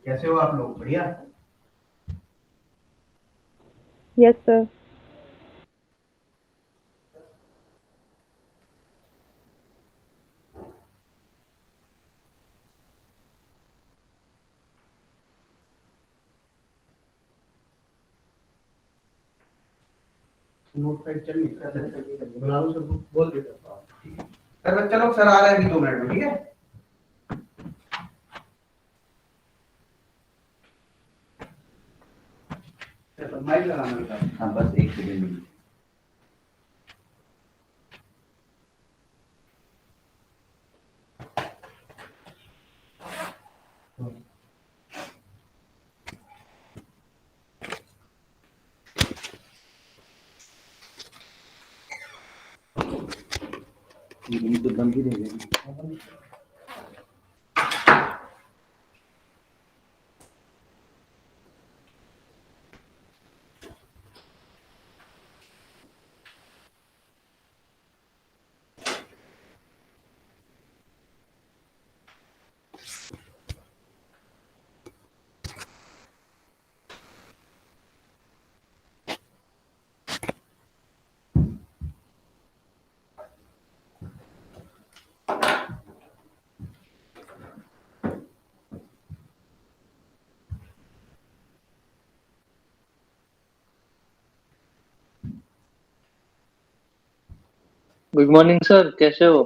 कैसे हो आप लोग? बढ़िया। Yes, sir. नोट पैड चल नहीं रहा, बुला लो सर को, बोल देता हूँ। ठीक है सर, चलो सर आ रहे हैं अभी 2 मिनट में। ठीक है सर, माइक लगाना बेटा। हाँ बस एक सेकंड। ये तो बंद ही रहेगा। गुड मॉर्निंग सर, कैसे हो?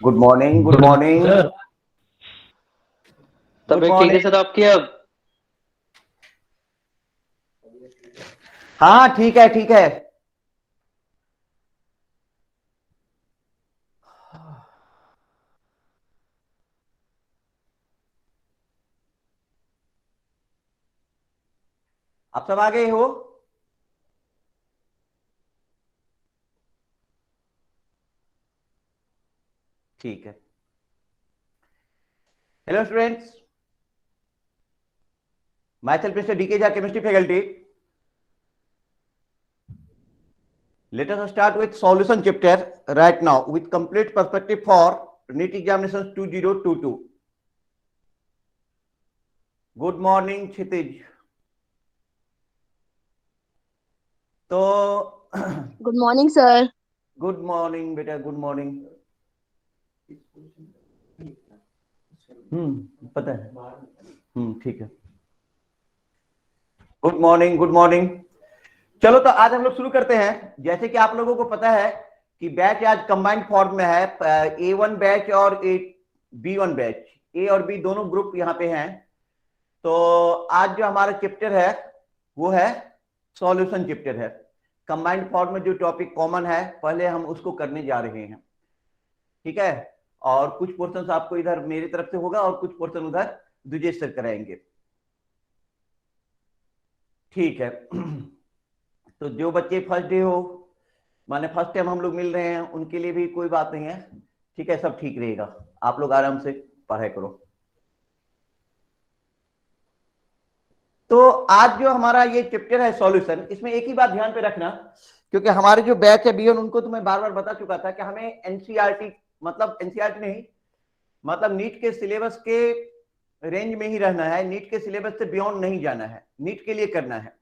Good morning, good good morning morning. Sir. Good तबीयत ठीक है मॉर्निंग। सर आपकी अब? हाँ ठीक है, ठीक है। आप सब आ गए हो? ठीक है। Hello students, myself mister DK Jha, chemistry faculty. Let us start with solution chapter right now with complete perspective for NEET examinations 2022. Good morning क्षितिज। तो Good morning, sir. Good morning बेटा, गुड मॉर्निंग। पता है। ठीक है। Good morning, good morning. चलो तो आज हम लोग शुरू करते हैं। जैसे कि आप लोगों को पता है कि बैच आज कंबाइंड फॉर्म में है। A1 बैच और B1 बैच, ए और बी दोनों ग्रुप यहाँ पे हैं। तो आज जो हमारा चैप्टर है वो है सॉल्यूशन चैप्टर है। कंबाइंड फॉर्म में जो टॉपिक कॉमन है पहले हम उसको करने जा रहे हैं। ठीक है। और कुछ पोर्शन आपको इधर मेरी तरफ से होगा और कुछ पोर्शन उधर द्विजेश सर कराएंगे। ठीक है। तो जो बच्चे फर्स्ट डे हो, माने फर्स्ट टाइम हम लोग मिल रहे हैं, उनके लिए भी कोई बात नहीं है। ठीक है, सब ठीक रहेगा। आप लोग आराम से पढ़ाई करो। तो आज जो हमारा ये चैप्टर है सॉल्यूशन, इसमें एक ही बात ध्यान पे रखना, क्योंकि हमारे जो बैच है B1 उनको तो मैं बार बार बता चुका था कि हमें एनसीईआरटी, मतलब एनसीईआरटी नहीं, मतलब नीट के सिलेबस के रेंज में ही रहना है। नीट के सिलेबस से बियॉन्ड नहीं जाना है, नीट के लिए करना है।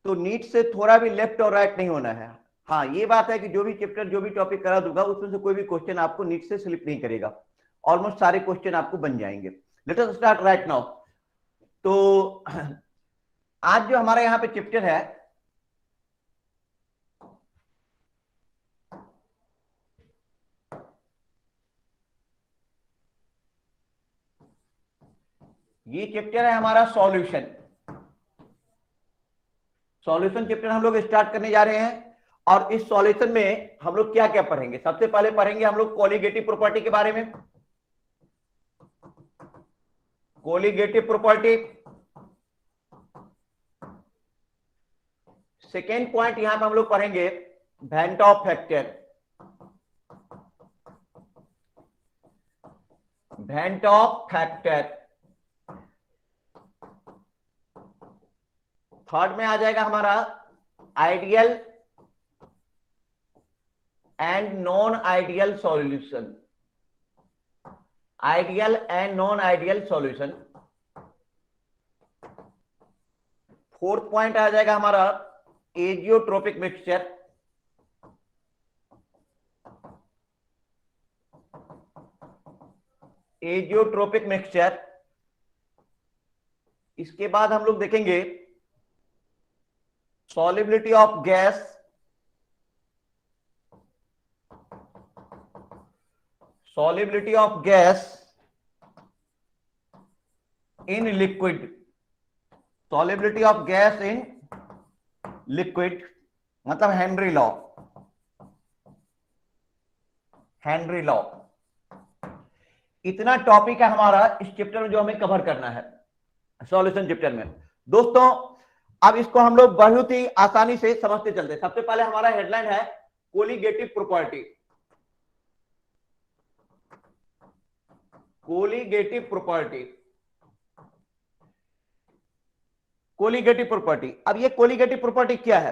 तो नीट से थोड़ा भी लेफ्ट और राइट नहीं होना है। हाँ ये बात है कि जो भी चैप्टर, जो भी टॉपिक करा दूंगा उसमें से कोई भी क्वेश्चन आपको नीट से स्लिप नहीं करेगा। ऑलमोस्ट सारे क्वेश्चन आपको बन जाएंगे। Let us start right now. तो आज जो हमारा यहाँ पे चैप्टर है, ये चैप्टर है हमारा सॉल्यूशन। सॉल्यूशन चैप्टर हम लोग स्टार्ट करने जा रहे हैं। और इस सॉल्यूशन में हम लोग क्या क्या पढ़ेंगे? सबसे पहले पढ़ेंगे हम लोग कोलिगेटिव प्रॉपर्टी के बारे में। Colligative property. सेकेंड पॉइंट यहां पे हम लोग पढ़ेंगे van't Hoff factor. Van't Hoff factor. Third में आ जाएगा हमारा ideal and non ideal solution. Ideal and non ideal solution. Fourth point आ जाएगा हमारा एजियोट्रोपिक मिक्सचर। एजियोट्रोपिक मिक्सचर। इसके बाद हम लोग देखेंगे solubility of gas, solubility of gas in liquid, solubility of gas in liquid मतलब हेनरी लॉ। हेनरी लॉ इतना टॉपिक है हमारा इस चैप्टर में जो हमें कवर करना है सॉल्यूशन चैप्टर में। दोस्तों अब इसको हम लोग बहुत ही आसानी से समझते चलते हैं। सबसे पहले हमारा हेडलाइन है colligative property. Colligative property, colligative property. अब ये कोलिगेटिव प्रॉपर्टी क्या है?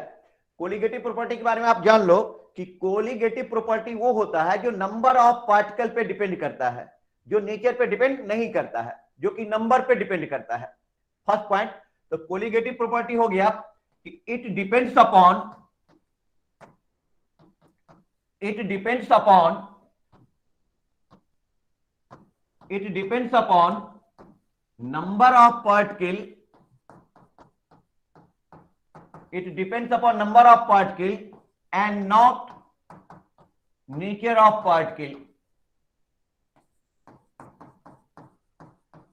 कोलिगेटिव प्रॉपर्टी के बारे में आप जान लो कि कोलिगेटिव प्रॉपर्टी वो होता है जो नंबर ऑफ पार्टिकल पे डिपेंड करता है, जो नेचर पे डिपेंड नहीं करता है, जो कि नंबर पे डिपेंड करता है। फर्स्ट पॉइंट तो कोलिगेटिव प्रॉपर्टी हो गया कि it depends upon number of particle, it depends upon number of particle and not nature of particle,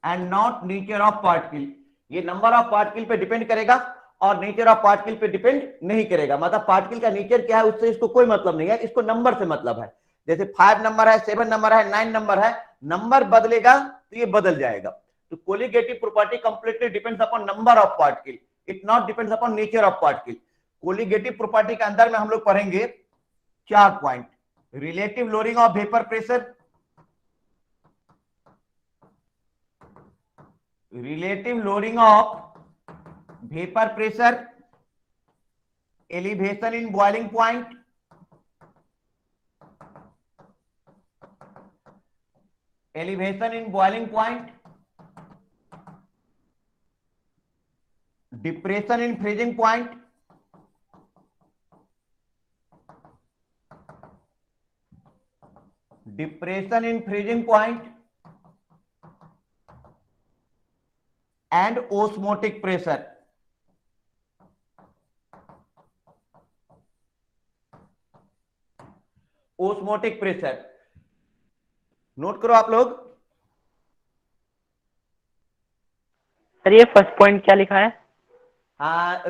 and not nature of particle। ये नंबर ऑफ पार्टिकल पे depend करेगा और नेचर ऑफ पार्टिकल पे depend नहीं करेगा। मतलब पार्टिकल का nature क्या है उससे इसको कोई मतलब नहीं है, इसको नंबर से मतलब है। जैसे 5 नंबर है, 7 नंबर है, 9 नंबर है, नंबर बदलेगा तो ये बदल जाएगा। तो colligative property completely depends upon number of particle, it not depends upon nature of particle. Colligative property के अंदर में हम लोग पढ़ेंगे 4 point. Relative lowering of vapour pressure, relative lowering of vapor pressure, elevation in boiling point, elevation in boiling point, depression in freezing point, depression in freezing point, and osmotic pressure। Osmotic pressure note करो आप लोग। Sir ये first point क्या लिखा है?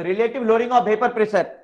Relative lowering of vapour pressure.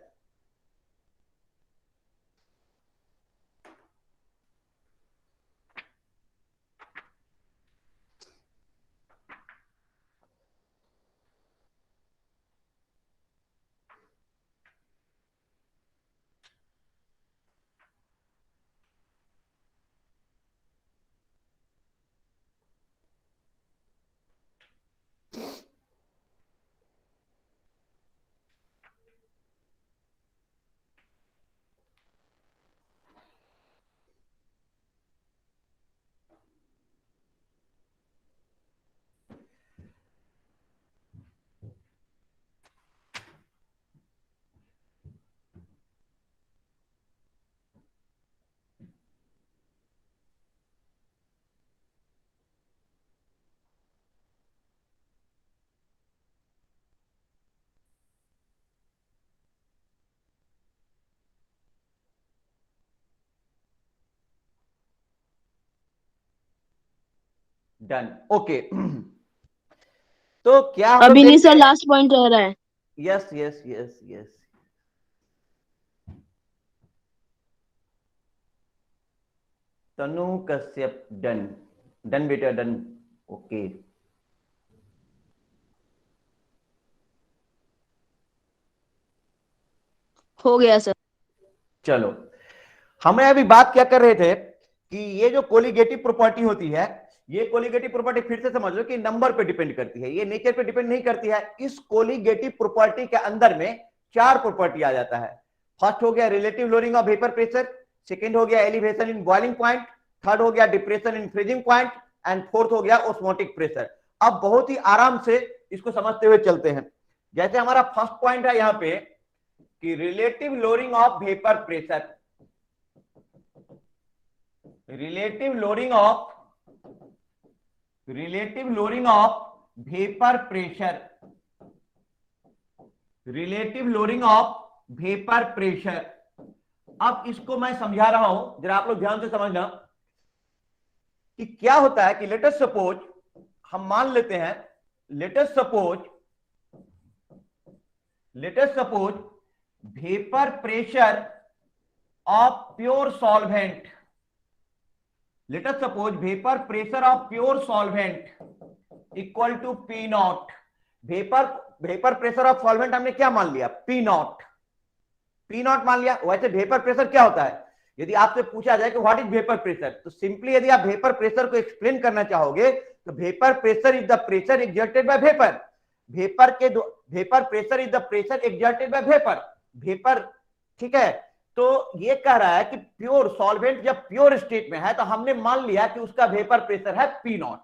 Done, okay. तो क्या हम अभी लोग नहीं देखते सर, हैं? लास्ट पॉइंट रह रहा है। Yes yes yes yes. Tanu Kashyap, done done बेटा डन, ओके। हो गया सर। चलो हमें अभी बात क्या कर रहे थे कि ये जो कोलिगेटिव प्रॉपर्टी होती है, ये कोलिगेटिव प्रॉपर्टी फिर से समझ लो कि नंबर पे डिपेंड करती है, ये नेचर पे डिपेंड नहीं करती है। इस कोलिगेटिव प्रॉपर्टी के अंदर में 4 प्रॉपर्टी आ जाता है। फर्स्ट हो गया relative lowering of vapour pressure, second हो गया elevation in boiling point, third हो गया depression in freezing point, and fourth हो गया ऑस्मोटिक प्रेशर। अब बहुत ही आराम से इसको समझते हुए चलते हैं। जैसे हमारा फर्स्ट पॉइंट है यहां पे कि relative lowering of vapour pressure, relative lowering of vapour pressure, relative lowering of vapour pressure. अब इसको मैं समझा रहा हूं, जरा आप लोग ध्यान से समझना कि क्या होता है कि लेट अस सपोज, हम मान लेते हैं, let us suppose vapour pressure of pure solvent, let us suppose vapor pressure of pure solvent equal to P naught। Vapour pressure of solvent हमने क्या मान लिया? P नॉट, P नॉट मान लिया। वैसे वेपर प्रेशर क्या होता है? यदि आपसे पूछा जाए कि व्हाट इज वेपर प्रेशर, तो सिंपली यदि आप वेपर प्रेशर को एक्सप्लेन करना चाहोगे तो vapour pressure is the pressure exerted by vapour. Vapour pressure is the pressure exerted by vapour, ठीक है। तो ये कह रहा है कि प्योर सॉल्वेंट जब प्योर स्टेट में है तो हमने मान लिया कि उसका वेपर प्रेशर है पी नॉट।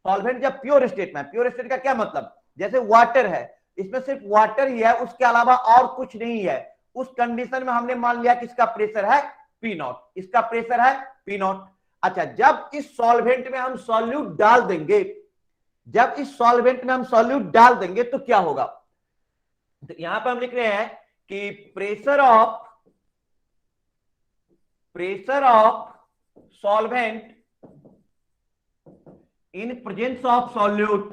सॉल्वेंट जब प्योर स्टेट में है, प्योर स्टेट का क्या मतलब? जैसे वाटर है, इसमें सिर्फ वाटर ही है, उसके अलावा और कुछ नहीं है। उस कंडीशन में हमने मान लिया कि इसका प्रेशर है पी नॉट, इसका प्रेशर है पी नॉट। अच्छा, जब इस सॉल्वेंट में हम सॉल्यूट डाल देंगे, जब इस सॉल्वेंट में हम सॉल्यूट डाल देंगे तो क्या होगा? तो यहां पर हम लिख रहे हैं कि pressure of solvent in presence of solute,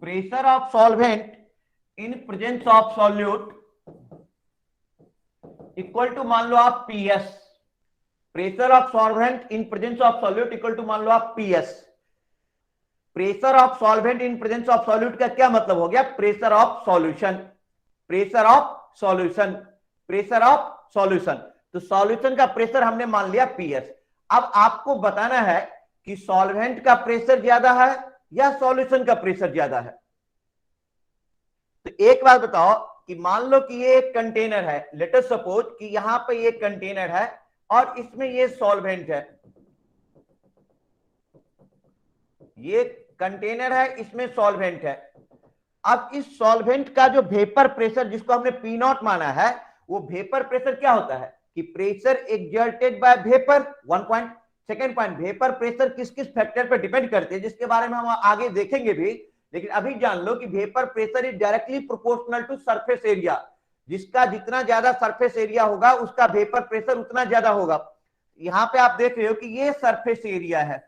pressure of solvent in presence of solute equal to मान लो आप PS। Pressure of solvent in presence of solute equal to मान लो आप PS। Pressure of solvent in presence of solute का क्या मतलब हो गया? Pressure of solution, pressure of solution, pressure of solution. तो सॉल्यूशन का प्रेशर हमने मान लिया PS। अब आपको बताना है कि सॉल्वेंट का प्रेशर ज्यादा है या सॉल्यूशन का प्रेशर ज्यादा है। तो एक बात बताओ कि मान लो कि ये एक कंटेनर है, लेट अस सपोज कि यहां पे ये कंटेनर है और इसमें ये सॉल्वेंट है, ये कंटेनर है, इसमें सॉल्वेंट है। अब इस सॉल्वेंट का जो वेपर प्रेशर जिसको हमने पी नॉट माना है, वो वेपर प्रेशर क्या होता है कि pressure exerted by vapour, one point. Second point, vapour pressure किस किस फैक्टर पर डिपेंड करते हैं जिसके बारे में हम आगे देखेंगे भी, लेकिन अभी जान लो कि vapour pressure is directly proportional to surface area. जिसका जितना ज्यादा सरफेस एरिया होगा उसका वेपर प्रेशर उतना ज्यादा होगा। यहां पे आप देख रहे हो कि ये सरफेस एरिया है,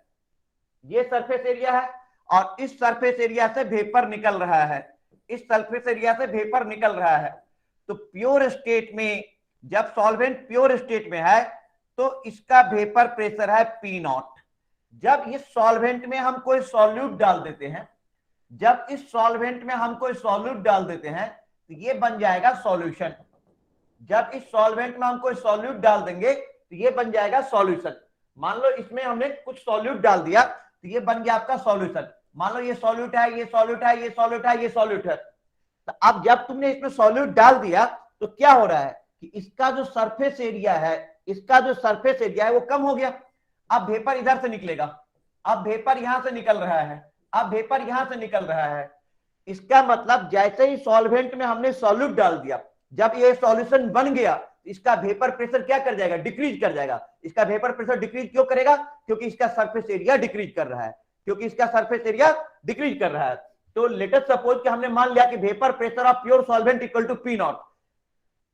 ये सरफेस एरिया है और इस सरफेस एरिया से वेपर निकल रहा है, इस सरफेस एरिया से वेपर निकल रहा है। तो प्योर स्टेट में, जब सॉल्वेंट प्योर स्टेट में है तो इसका वेपर प्रेशर है पी नॉट। जब इस सॉल्वेंट में हम कोई सॉल्यूट डाल देते हैं, जब इस सॉल्वेंट में हम कोई सॉल्यूट डाल देते हैं तो ये बन जाएगा सॉल्यूशन। जब इस सॉल्वेंट में हम कोई सॉल्यूट डाल देंगे तो ये बन जाएगा सॉल्यूशन। मान लो इसमें हमने कुछ सॉल्यूट डाल दिया तो ये बन गया आपका सॉल्यूशन। मान लो ये सॉल्यूट है, ये सॉल्यूट है, ये सॉल्यूट है, ये सॉल्यूट है। तो अब जब तुमने इसमें सॉल्यूट डाल दिया तो क्या हो रहा है कि इसका जो सरफेस एरिया है, इसका जो सरफेस एरिया है वो कम हो गया। अब वेपर इधर से निकलेगा, अब वेपर यहां से निकल रहा है, अब वेपर यहां से निकल रहा है। इसका मतलब जैसे ही सॉल्वेंट में हमने सॉल्यूट डाल दिया, जब ये सॉल्यूशन बन गया, इसका वेपर प्रेशर क्या कर जाएगा? डिक्रीज कर जाएगा। इसका वेपर प्रेशर डिक्रीज क्यों करेगा? क्योंकि इसका सरफेस एरिया डिक्रीज कर रहा है, क्योंकि इसका सरफेस एरिया डिक्रीज कर रहा है। तो लेट अस सपोज कि हमने मान लिया कि vapour pressure of pure solvent equal to P not.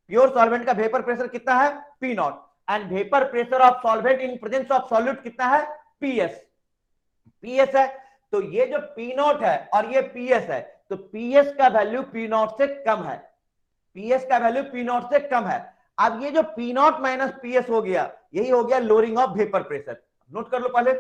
Pure solvent का वेपर प्रेशर कितना है? P not. And vapour pressure of solvent in presence of solute कितना है? पीएस। पीएस है। तो ये जो पी नॉट है और ये पीएस है, तो पीएस का वैल्यू पी नॉट से कम है, पीएस का वैल्यू पी नॉट से कम है। अब ये जो पी नॉट माइनस पीएस हो गया, यही हो गया lowering of vapour pressure. Note कर लो पहले।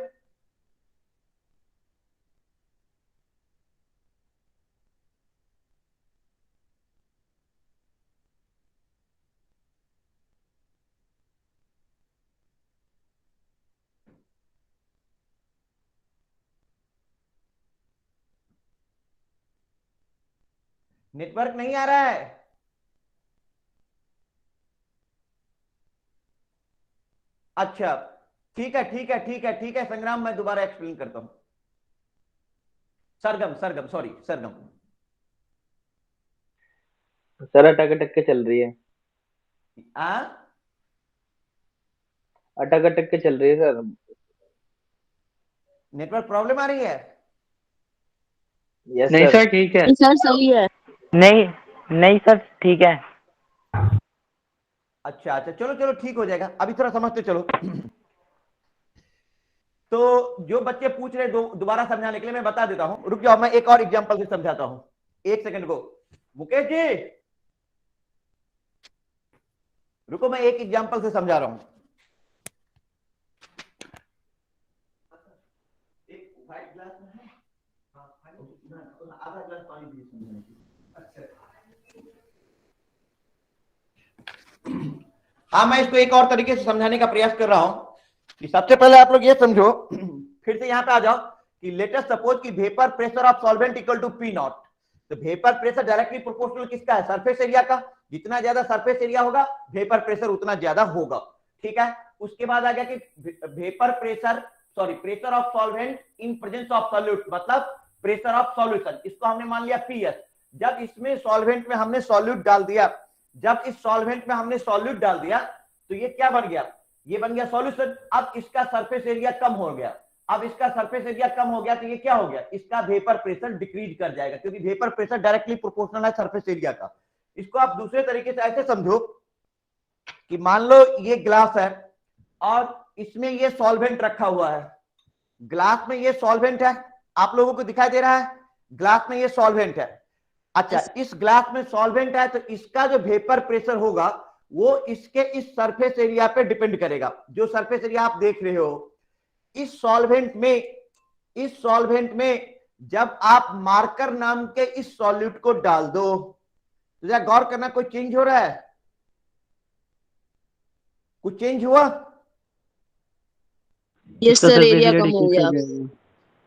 नेटवर्क नहीं आ रहा है? अच्छा, ठीक है ठीक है ठीक है ठीक है संग्राम, मैं दोबारा एक्सप्लेन करता हूं। सरगम सरगम सॉरी सरगम। सर अटक अटक के चल रही है, आ अटक अटक के चल रही है सर। नेटवर्क प्रॉब्लम आ रही है? यस नहीं सर। सर ठीक है। सर सही है। नहीं नहीं सर ठीक है। अच्छा अच्छा, चलो चलो ठीक हो जाएगा, अभी थोड़ा समझते चलो। तो जो बच्चे पूछ रहे दोबारा समझाने के लिए मैं बता देता हूं, रुक जाओ मैं एक और एग्जांपल से समझाता हूं, एक सेकंड को। मुकेश जी रुको, मैं एक एग्जांपल से समझा रहा हूं। एक व्हाइट ग्लास में है, आधा ग्लास पानी दीजिए। अच्छा हाँ, मैं इसको एक और तरीके से समझाने का प्रयास कर रहा हूं कि सबसे पहले आप लोग ये समझो, फिर से यहां पे आ जाओ कि लेटेस्ट सपोज कि vapour pressure of solvent equal to P not. तो वेपर प्रेशर डायरेक्टली प्रोपोर्शनल किसका है? सरफेस एरिया का। जितना ज्यादा सरफेस एरिया होगा वेपर प्रेशर उतना ज्यादा होगा, ठीक है। उसके बाद आ गया कि vapour pressure sorry pressure of solvent in presence of solute, मतलब प्रेशर ऑफ सॉल्यूशन, इसको हमने मान लिया पीएस। जब इसमें सॉल्वेंट में हमने सॉल्यूट डाल दिया, जब इस सॉल्वेंट में हमने सॉल्यूट डाल दिया तो ये क्या बन गया? ये बन गया सॉल्यूशन। अब इसका सरफेस एरिया कम हो गया, अब इसका सरफेस एरिया कम हो गया तो ये क्या हो गया? इसका वेपर प्रेशर डिक्रीज कर जाएगा, क्योंकि वेपर प्रेशर डायरेक्टली प्रोपोर्शनल है सरफेस एरिया का। इसको आप दूसरे तरीके से ऐसे समझो कि मान लो ये ग्लास है और इसमें ये सॉल्वेंट रखा हुआ है, ग्लास में ये सॉल्वेंट है, आप लोगों को दिखाई दे रहा है? ग्लास में ये सॉल्वेंट है। अच्छा, इस ग्लास में सॉल्वेंट है तो इसका जो वेपर प्रेशर होगा वो इसके इस सरफेस एरिया पे डिपेंड करेगा। जो सरफेस एरिया आप देख रहे हो, इस सॉल्वेंट में जब आप मार्कर नाम के इस सॉल्यूट को डाल दो तो जरा गौर करना, कोई चेंज हो रहा है? कुछ चेंज हुआ? ये इसका सर सरफेस एरिया एरिया कम हो डिक्रीज गया। कर जाएगा।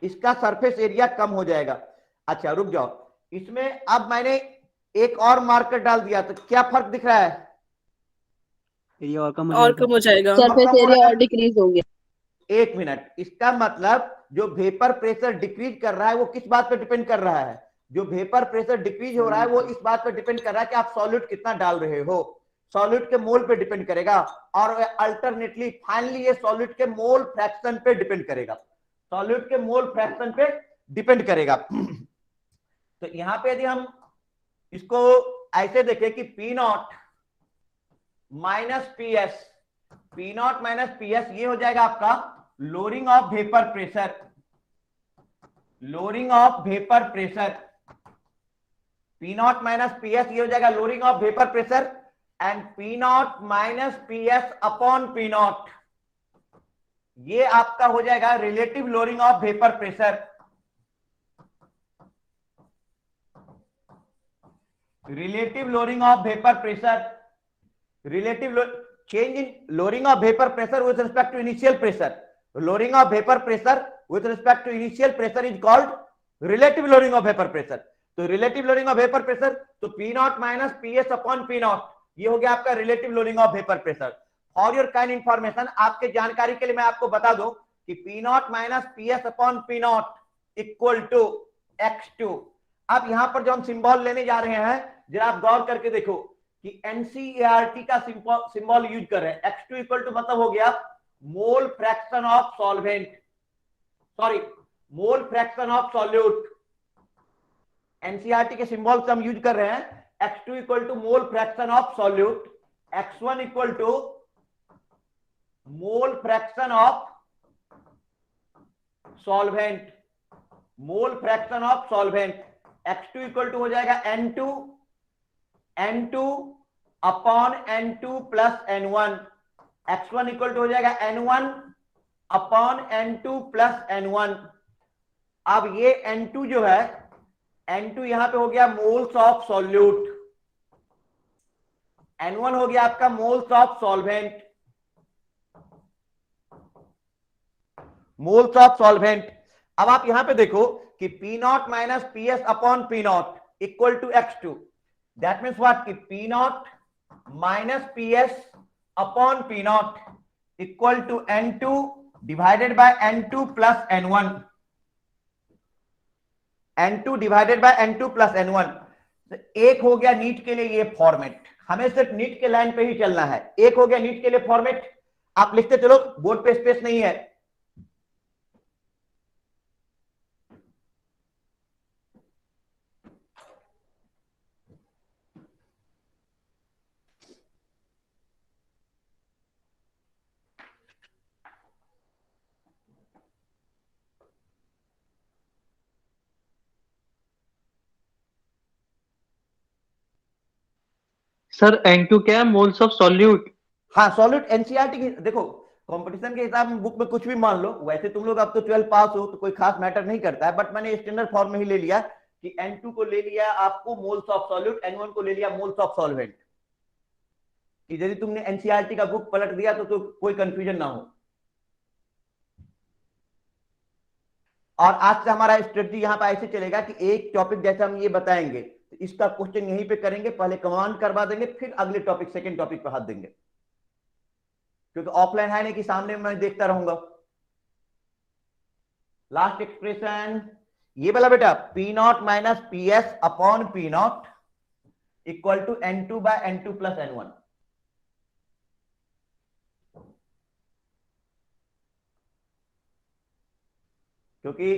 इसका सरफेस एरिया कम हो जाएगा। अच्छा रुक जाओ, इसमें अब मैंने एक और मार्कर डाल दिया तो क्या फर्क दिख रहा है? एरिया और कम हो और जाएगा। कम हो जाएगा। सरफेस कम हो एरिया रहा और डिक्रीज हो गया। है। एक मिनट, इसका मतलब जो वेपर प्रेशर डिक्रीज कर रहा है वो किस बात पे डिपेंड कर रहा है? जो वेपर प्रेशर डिक्रीज हो रहा है वो इस बात पे डिपेंड कर रहा है कि आप सॉल्यूट कितना डाल रहे हो, सॉल्यूट के मोल पे डिपेंड करेगा, और अल्टरनेटली फाइनली ये सॉल्यूट के मोल फ्रैक्शन पे डिपेंड करेगा, सॉल्यूट के मोल फ्रैक्शन पे डिपेंड करेगा। तो यहां पे यदि हम इसको ऐसे देखें कि P not minus P S, P not minus P S ये हो जाएगा आपका lowering of vapour pressure, lowering of vapour pressure, P not minus P S ये हो जाएगा lowering of vapour pressure, and P not minus P S upon P not ये आपका हो जाएगा relative lowering of vapour pressure, relative lowering of vapor pressure, change in lowering of vapor pressure with respect to initial pressure, lowering of vapor pressure with respect to initial pressure is called relative lowering of vapor pressure। तो relative lowering of vapor pressure तो P naught minus PS upon P naught ये हो गया आपका relative lowering of vapor pressure। For your kind information, आपके जानकारी के लिए मैं आपको बता दूं कि P naught minus PS upon P naught equal to X2। अब यहां पर जो हम सिंबल लेने जा रहे हैं जरा आप गौर करके देखो कि एनसीईआरटी का सिंबल यूज कर रहे हैं। X2 इक्वल टू मतलब हो गया mole fraction of solvent, sorry mole fraction of solute. NCERT के सिंबल से हम यूज कर रहे हैं X2 equal to mole fraction of solute, X1 equal to mole fraction of solvent, mole fraction of solvent. X2 equal to हो जाएगा N2 upon N2 plus N1, X1 equal to हो जाएगा N1 upon N2 plus N1। अब ये N2 जो है, N2 यहां पे हो गया मोल्स ऑफ सॉल्यूट, N1 हो गया आपका moles of solvent, moles of solvent. अब आप यहां पे देखो कि P naught minus P S upon P not equal to X2, that means what कि P naught minus P S upon P not equal to N2 divided by N2 plus N1, N2 divided by N2 plus N1। एक हो गया NEET के लिए ये format, हमें सिर्फ NEET के लाइन पे ही चलना है। एक हो गया नीट के लिए फॉर्मेट, आप लिखते चलो, बोर्ड पे स्पेस नहीं है। सर N2 क्या है? Moles of solute. हाँ, सॉलिड एनसीईआरटी की देखो, कंपटीशन के हिसाब में बुक में कुछ भी मान लो, वैसे तुम लोग अब तो 12 पास हो तो कोई खास मैटर नहीं करता है, बट मैंने स्टैंडर्ड फॉर्म में ही ले लिया कि N2 को ले लिया आपको मोल्स ऑफ सॉल्यूट, N1 को ले लिया मोल्स ऑफ सॉल्वेंट, कि यदि तुमने एनसीईआरटी का बुक पलट दिया तो कोई कंफ्यूजन ना हो। और आज से हमारा स्ट्रेटजी यहाँ पे ऐसे चलेगा कि एक टॉपिक जैसे हम ये बताएंगे तो इसका क्वेश्चन यहीं पे करेंगे, पहले कमांड करवा देंगे, फिर अगले टॉपिक सेकंड टॉपिक पे हाथ देंगे, क्योंकि ऑफलाइन है नहीं कि सामने मैं देखता रहूंगा। लास्ट एक्सप्रेशन ये वाला बेटा, P not minus P S upon P not equal to N2 by N2 plus N1। क्योंकि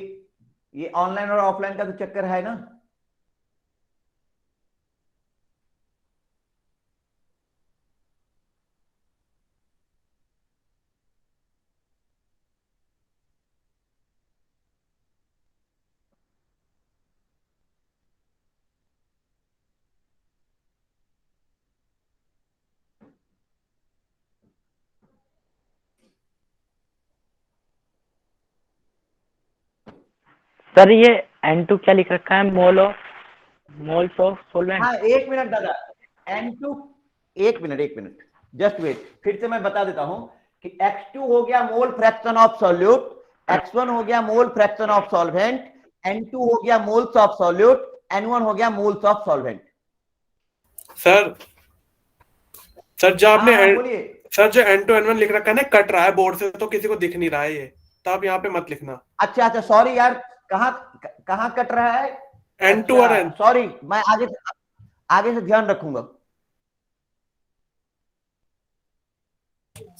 ये ऑनलाइन और ऑफलाइन का तो चक्कर है ना। सर ये N2 क्या लिख रखा है? Moles of solvent. हाँ, एक मिनट दादा, N2, एक मिनट जस्ट वेट, फिर से मैं बता देता हूं कि X2 हो गया mole fraction of solute, X1 हो गया mole fraction of solvent, N2 हो गया मोल्स ऑफ सॉल्यूट, N1 हो गया मोल्स ऑफ सॉल्वेंट। सर जो आपने हाँ, बोलिए। सर जो N2 N1 लिख रखा है ना, कट रहा है बोर्ड से तो किसी को दिख नहीं रहा है ये, तो आप यहाँ पे मत लिखना। अच्छा, सॉरी यार, कहाँ कहाँ कट रहा है? N2 और N, सॉरी, मैं आगे से ध्यान रखूंगा।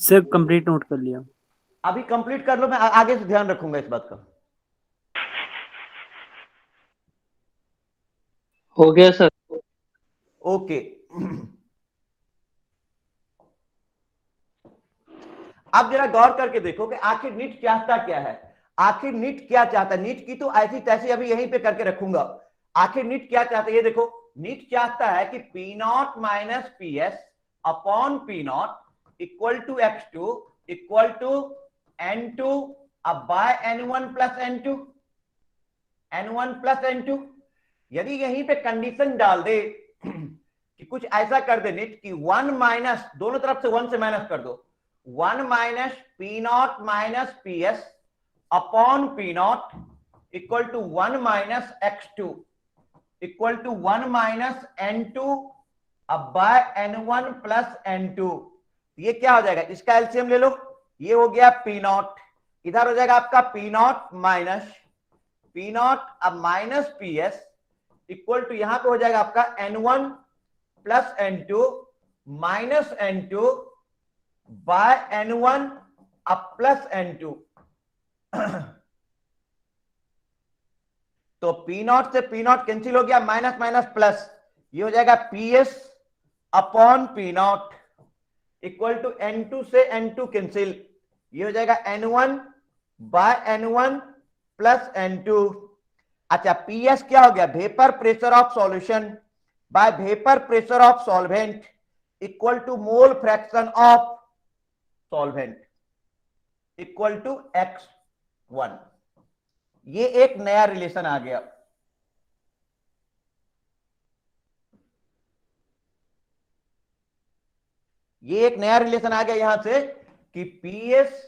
सिर्फ कंप्लीट नोट कर लिया। अभी कंप्लीट कर लो, मैं आगे से ध्यान रखूंगा इस बात का। हो गया सर। ओके। अब जरा गौर करके देखो कि आखिर नीट चाहता क्या है। आखिर नीट क्या चाहता है? नीट की तो ऐसी तैसी अभी यहीं पे करके रखूंगा। आखिर नीट क्या चाहता है ये देखो। नीट चाहता है कि P not minus P S upon P not equal to X2 equal to N2 अब bye N1 plus N2, N1 plus N2। यदि यहीं पे कंडीशन डाल दे कि कुछ ऐसा कर दे नीट कि 1 माइनस, दोनों तरफ से 1 से माइनस कर दो, 1 minus P not minus P S upon P not equal to 1 minus X2 equal to 1 minus N2 अब बाय N1 प्लस N2। ये क्या हो जाएगा? इसका एलसीएम ले लो, ये हो गया पी नॉट, इधर हो जाएगा आपका P not minus P nought अब minus P S equal to यहां पे हो जाएगा आपका N1 plus N2 minus N2 by N1 अब प्लस N2। तो पी नॉट से पी नॉट कैंसिल हो गया, माइनस माइनस प्लस, ये हो जाएगा P S upon P not equal to N2 से N2 कैंसिल, ये हो जाएगा N1 by N1 plus N2। अच्छा, पीएस क्या हो गया? Vapour pressure of solution by vapour pressure of solvent equal to mole fraction of solvent equal to X1। ये एक नया रिलेशन आ गया। ये एक नया रिलेशन आ गया यहां से कि PS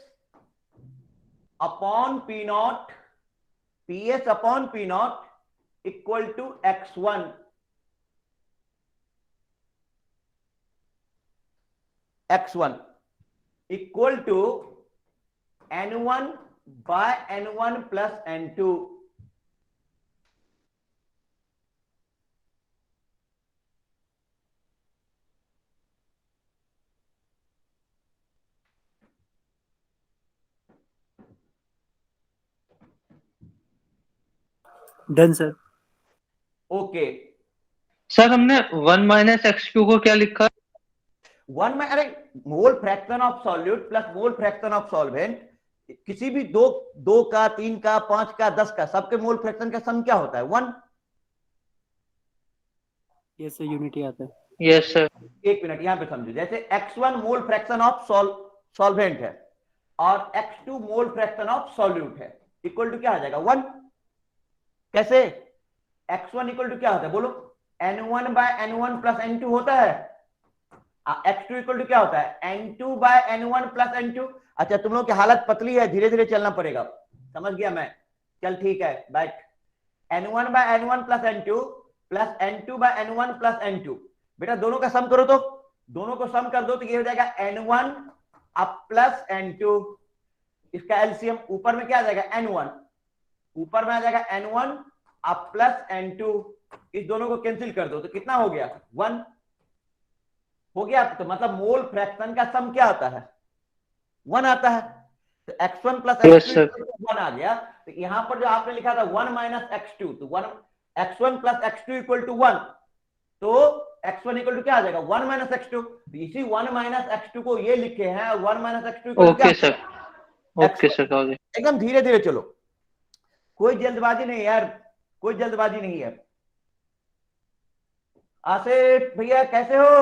upon P naught, PS upon P not equal to X1। X1 equal to N1 by N1 plus N2। Done sir. Okay, sir हमने 1 माइनस एक्स क्यू को क्या लिखा? वन में, अरे मोल fraction of solute plus mole fraction of solvent, किसी भी दो, दो का, तीन का, पांच का, 10 का, सबके मोल फ्रैक्शन का सम क्या होता है? 1। यस सर, यूनिटी आता है। Yes sir. एक मिनट यहां पे समझो, जैसे x1 mole fraction of solvent है और x2 mole fraction of solute है, इक्वल टू क्या आ जाएगा? 1। कैसे? x1 इक्वल टू क्या होता है बोलो? N1 by N1 plus N2 होता है। x2 इक्वल टू क्या होता है? N2 by N1 plus N2। अच्छा, तुम लोग की हालत पतली है, धीरे धीरे चलना पड़ेगा, समझ गया मैं। चल ठीक है, बैठ। N1 by N1 plus N2 plus N2 by N1 plus N2, बेटा दोनों का सम करो तो, दोनों को सम कर दो तो ये हो जाएगा N1 अब प्लस N2। इसका एलसीएम ऊपर में क्या आ जाएगा? N1, ऊपर में आ जाएगा N1 अब प्लस N2। इस दोनों को कैंसिल कर दो तो कितना हो गया? 1 हो गया। तो मतलब मोल फ्रैक्शन का सम क्या आता है? 1 आता है। तो x1 plus Yes, sir. x2 1 आ गया। तो यहां पर जो आपने लिखा था 1 माइनस x2, तो 1 x1 plus x2 equal to 1, तो x1 इक्वल टू क्या आ जाएगा? 1 माइनस x2। तो इसी 1 माइनस x2 को ये लिखे हैं, 1 माइनस x2 इक्वल टू क्या? ओके सर, ओके सर, हो गया। एकदम धीरे धीरे चलो, कोई जल्दबाजी नहीं यार, कोई जल्दबाजी नहीं है। आसिफ भैया कैसे हो?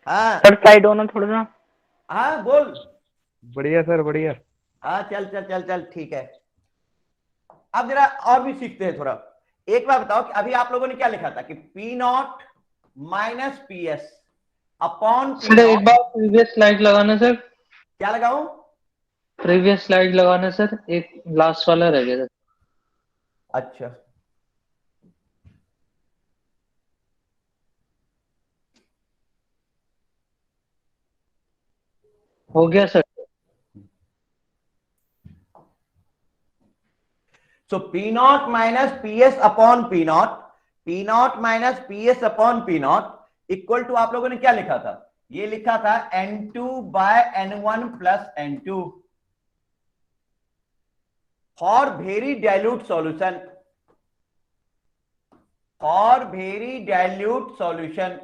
हाँ सर साइड होना थोड़ा सा। हाँ बोल। बढ़िया सर, बढ़िया। हाँ चल चल चल चल ठीक है। अब जरा और भी सीखते हैं थोड़ा। एक बार बताओ कि अभी आप लोगों ने क्या लिखा था कि P not minus P S upon P sir एक नॉट। बार प्रीवियस स्लाइड लगाना सर, क्या लगाऊं? प्रीवियस स्लाइड लगाना सर, एक लास्ट वाला रह गया सर। अच्छा हो गया sir. So P not minus P S upon P naught, P not minus P S upon P not equal to आप लोगों ने क्या लिखा था? ये लिखा था N2 by N1 plus N2 for very dilute solution, for very dilute solution.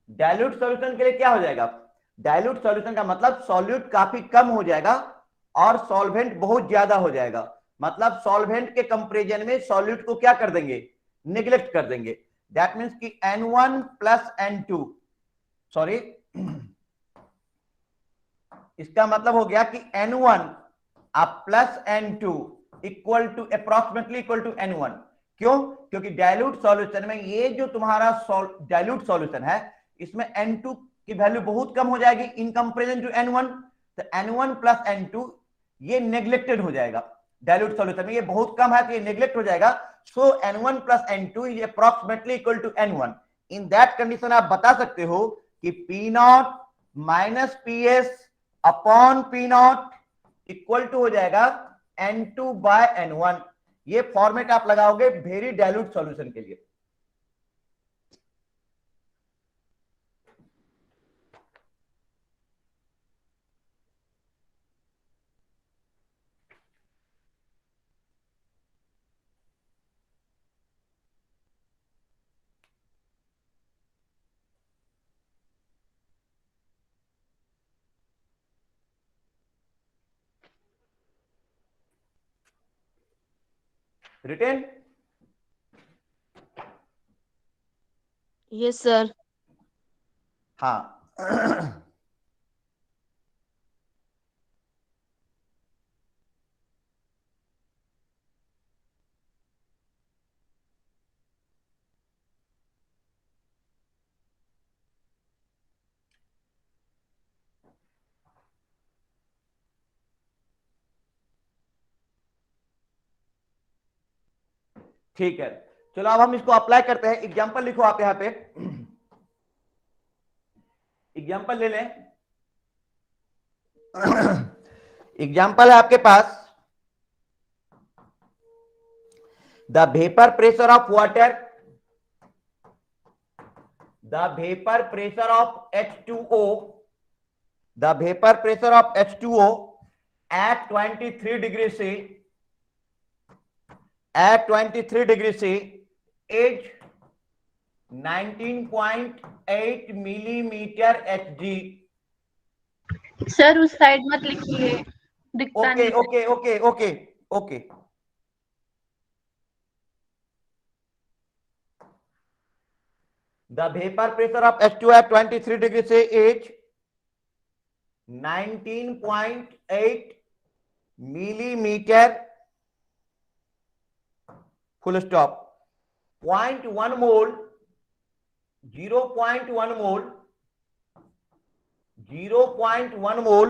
Dilute solution के लिए क्या हो जाएगा? डाइल्यूट सॉल्यूशन का मतलब सॉल्यूट काफी कम हो जाएगा और सॉल्वेंट बहुत ज्यादा हो जाएगा। मतलब सॉल्वेंट के कंपैरिजन में सॉल्यूट को क्या कर देंगे? निग्लेक्ट कर देंगे। दैट मींस कि N1 प्लस N2, सॉरी इसका मतलब हो गया कि N1 अब plus N2 equal to approximately equal to N1। क्यों? क्योंकि डाइल्यूट सॉल्यूशन में ये जो तुम्हारा डाइल्यूट सॉल्यूशन है, इसमें N2 की वैल्यू बहुत कम हो जाएगी इन कंपैरिजन टू N1। तो N1 प्लस N2 ये नेग्लेक्टेड हो जाएगा। डाइल्यूट सॉल्यूशन में ये बहुत कम है तो ये नेग्लेक्ट हो जाएगा। So N1 plus N2 is approximately equal to N1। In that condition आप बता सकते हो कि P naught minus P S upon P naught equal to हो जाएगा N2 बाय N1। ये फॉर्मेट आप लगाओगे वेरी डाइल्यूट सॉल्यूशन के लिए। रिटेन? Yes sir. हाँ ठीक है, चलो अब हम इसको अप्लाई करते हैं। एग्जांपल लिखो आप यहां पे, एग्जांपल ले लें। एग्जाम्पल है आपके पास, the vapour pressure of water, the vapour pressure of H2O, the vapour pressure of H2O at 23 degree C, at 23 degree C is 19.8 millimetre Hg। Sir उस साइड मत लिखिए, दिखता ओके नहीं। Okay okay okay okay, the vapour pressure of H2 at 23 degree C is 19.8 millimetre, full stop. 0.1 mole, 0.1 mole, 0.1 mole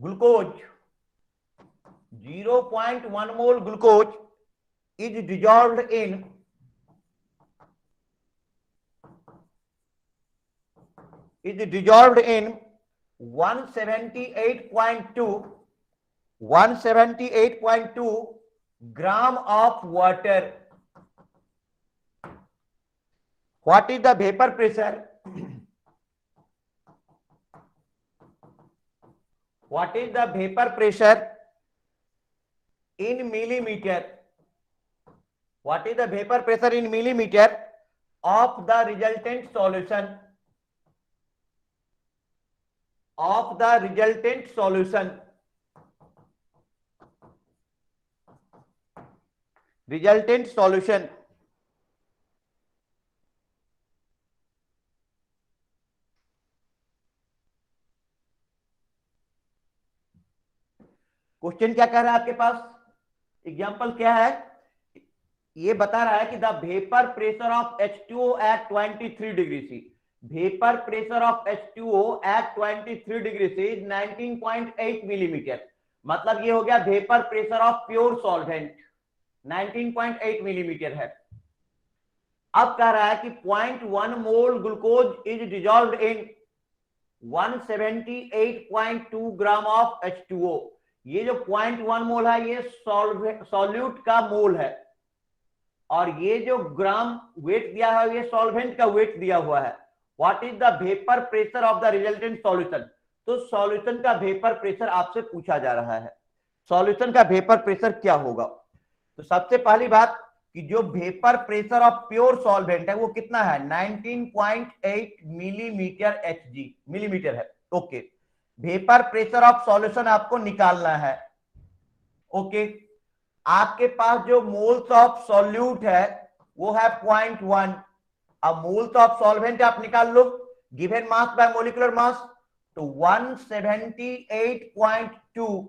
glucose, 0.1 mole glucose is dissolved in 178.2 gram of water। What is the vapor pressure? What is the vapor pressure in millimeter? What is the vapor pressure in millimeter of the resultant solution? Of the resultant solution, resultant solution। Question क्या कह रहा है आपके पास, example क्या है, ये बता रहा है कि the vapour pressure of H2O at 23 degree C, vapour pressure of H2O at 23 degree C 19.8 millimetre, मतलब ये हो गया vapour pressure of pure solvent 19.8 millimetre है। अब कह रहा है कि 0.1 mole glucose is dissolved in 178.2 gram of H2O। ये जो 0.1 मोल है ये सॉल्यूट का मोल है, और ये जो ग्राम वेट दिया है ये सॉल्वेंट का वेट दिया हुआ है। What is the vapour pressure of the resultant solution? तो सॉल्यूशन का वेपर प्रेशर आपसे पूछा जा रहा है, सॉल्यूशन का वेपर प्रेशर क्या होगा? तो सबसे पहली बात कि जो vapour pressure of pure solvent है वो कितना है, 19.8 मिलीमीटर Hg, मिलीमीटर है। Okay, vapour pressure of solution आपको निकालना है। ओके, आपके पास जो मोल्स ऑफ सॉल्यूट है वो है 0.1, अब मोल्स ऑफ सॉल्वेंट आप निकाल लो, given mass by molecular mass, तो 178.2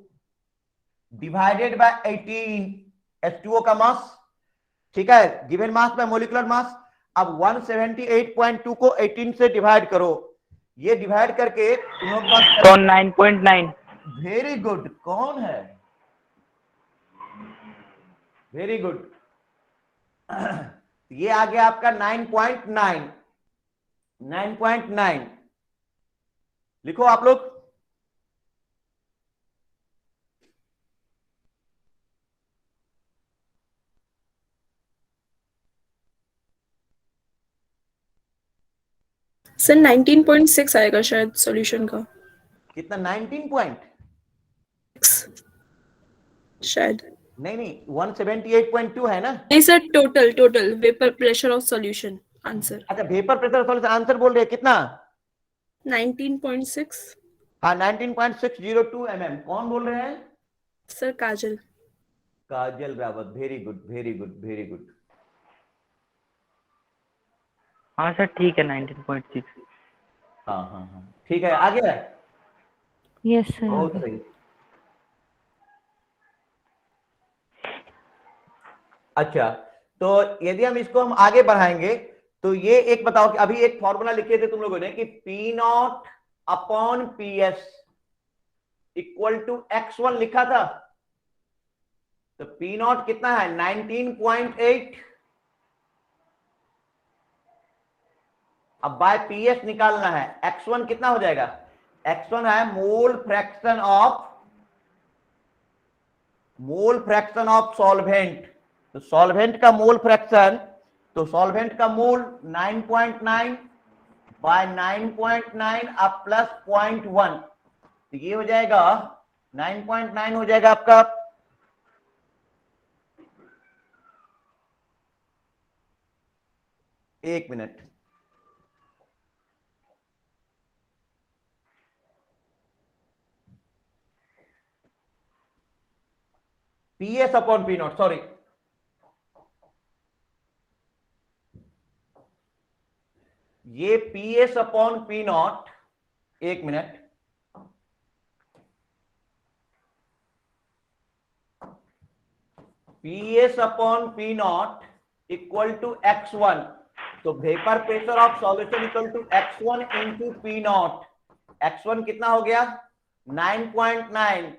डिवाइडेड बाय 18 H2O का मास, ठीक है, गिवन मास बाय मोलिकुलर मास। अब 178.2 को 18 से डिवाइड करो, ये डिवाइड करके तुम लोग तो 9.9। वेरी गुड, कौन है, वेरी गुड, ये आ गया आपका 9.9, 9.9 लिखो आप लोग। सर 19.6 आएगा शायद सॉल्यूशन का, कितना, 19 पॉइंट, शायद नहीं नहीं 178.2 है ना। नहीं sir, total vapour pressure of solution answer अच्छा, वेपर प्रेशर सॉल्यूशन आंसर बोल रहे हैं कितना, 19.6। हाँ 19.602 mm। कौन बोल रहे हैं? Sir Kajal. Kajal Rawat, very good very good very good. हाँ सर ठीक है 19.6। हाँ हाँ हाँ ठीक है, आ गया, यस सर। बहुत सही। अच्छा, तो यदि हम इसको हम आगे बढ़ाएंगे तो ये एक बताओ कि अभी एक फॉर्मूला लिखे थे तुम लोगों ने कि P0 upon PS equal to X1 लिखा था, तो P0 कितना है 19.8, अब बाय PS निकालना है, X1 कितना हो जाएगा, x1 है मोल फ्रैक्शन ऑफ सॉल्वेंट। तो सॉल्वेंट का मोल फ्रैक्शन, तो सॉल्वेंट का मोल 9.9 बाय 9.9 अब प्लस 0.1, तो ये हो जाएगा 9.9 हो जाएगा आपका एक minute, PS upon P naught, sorry ये PS अपॉन P नॉट, एक minute, PS upon P naught equal to x1, तो vapour pressure of solution equal to x1 into P naught. x1 कितना हो गया 9.9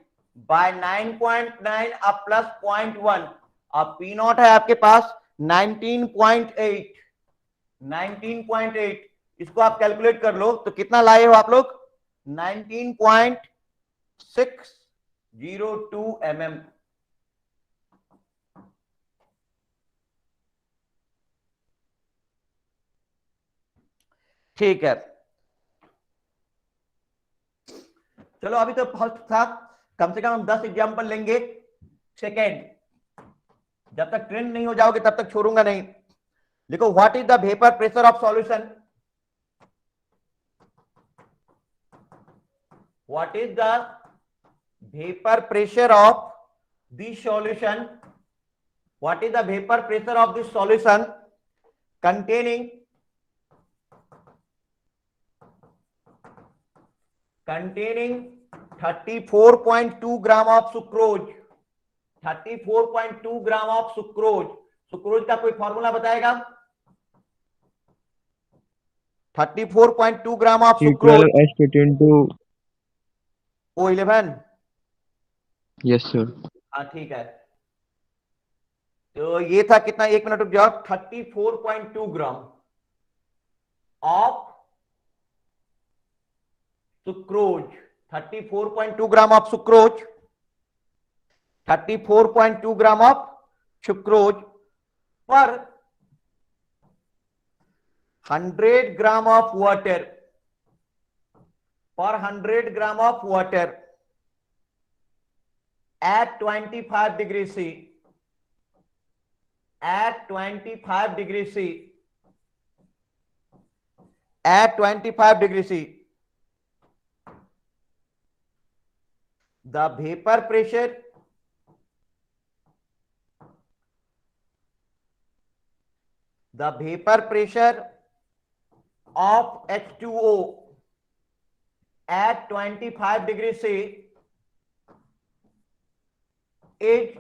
बाय 9.9 अब प्लस 0.1, अब P not है आपके पास 19.8, इसको आप कैलकुलेट कर लो तो कितना लाए हो आप लोग 19.602 mm। ठीक है, चलो अभी तो फर्स्ट था, कम से कम हम 10 एग्जाम्पल लेंगे। सेकेंड, जब तक ट्रेंड नहीं हो जाओगे तब तक छोड़ूंगा नहीं। देखो, what is the vapour pressure of solution, what is the vapour pressure of the solution, what is the vapour pressure of the solution containing 34.2 gram of sucrose, 34.2 gram of sucrose. Sucrose का कोई formula बताएगा? 34.2 gram of sucrose O11। Yes sir. हाँ ठीक है, तो ये था कितना, एक मिनट रुक जाओ, 34.2 gram of sucrose, 34.2 gram of sucrose, 34.2 gram of sucrose पर 100 ग्राम ऑफ वाटर, पर 100 gram of water at 25 degree C, at 25 degree C, at 25 degree C, the vapor pressure of H2O at 25 degree C is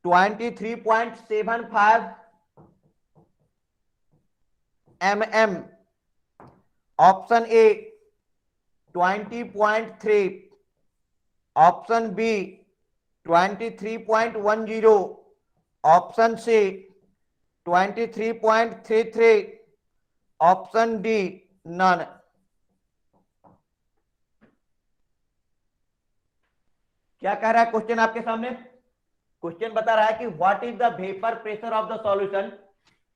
23.75 mm, option A 20.3, option B 23.10, option C 23.33, option D none। क्या कह रहा है question आपके सामने? Question बता रहा है कि what is the vapour pressure of the solution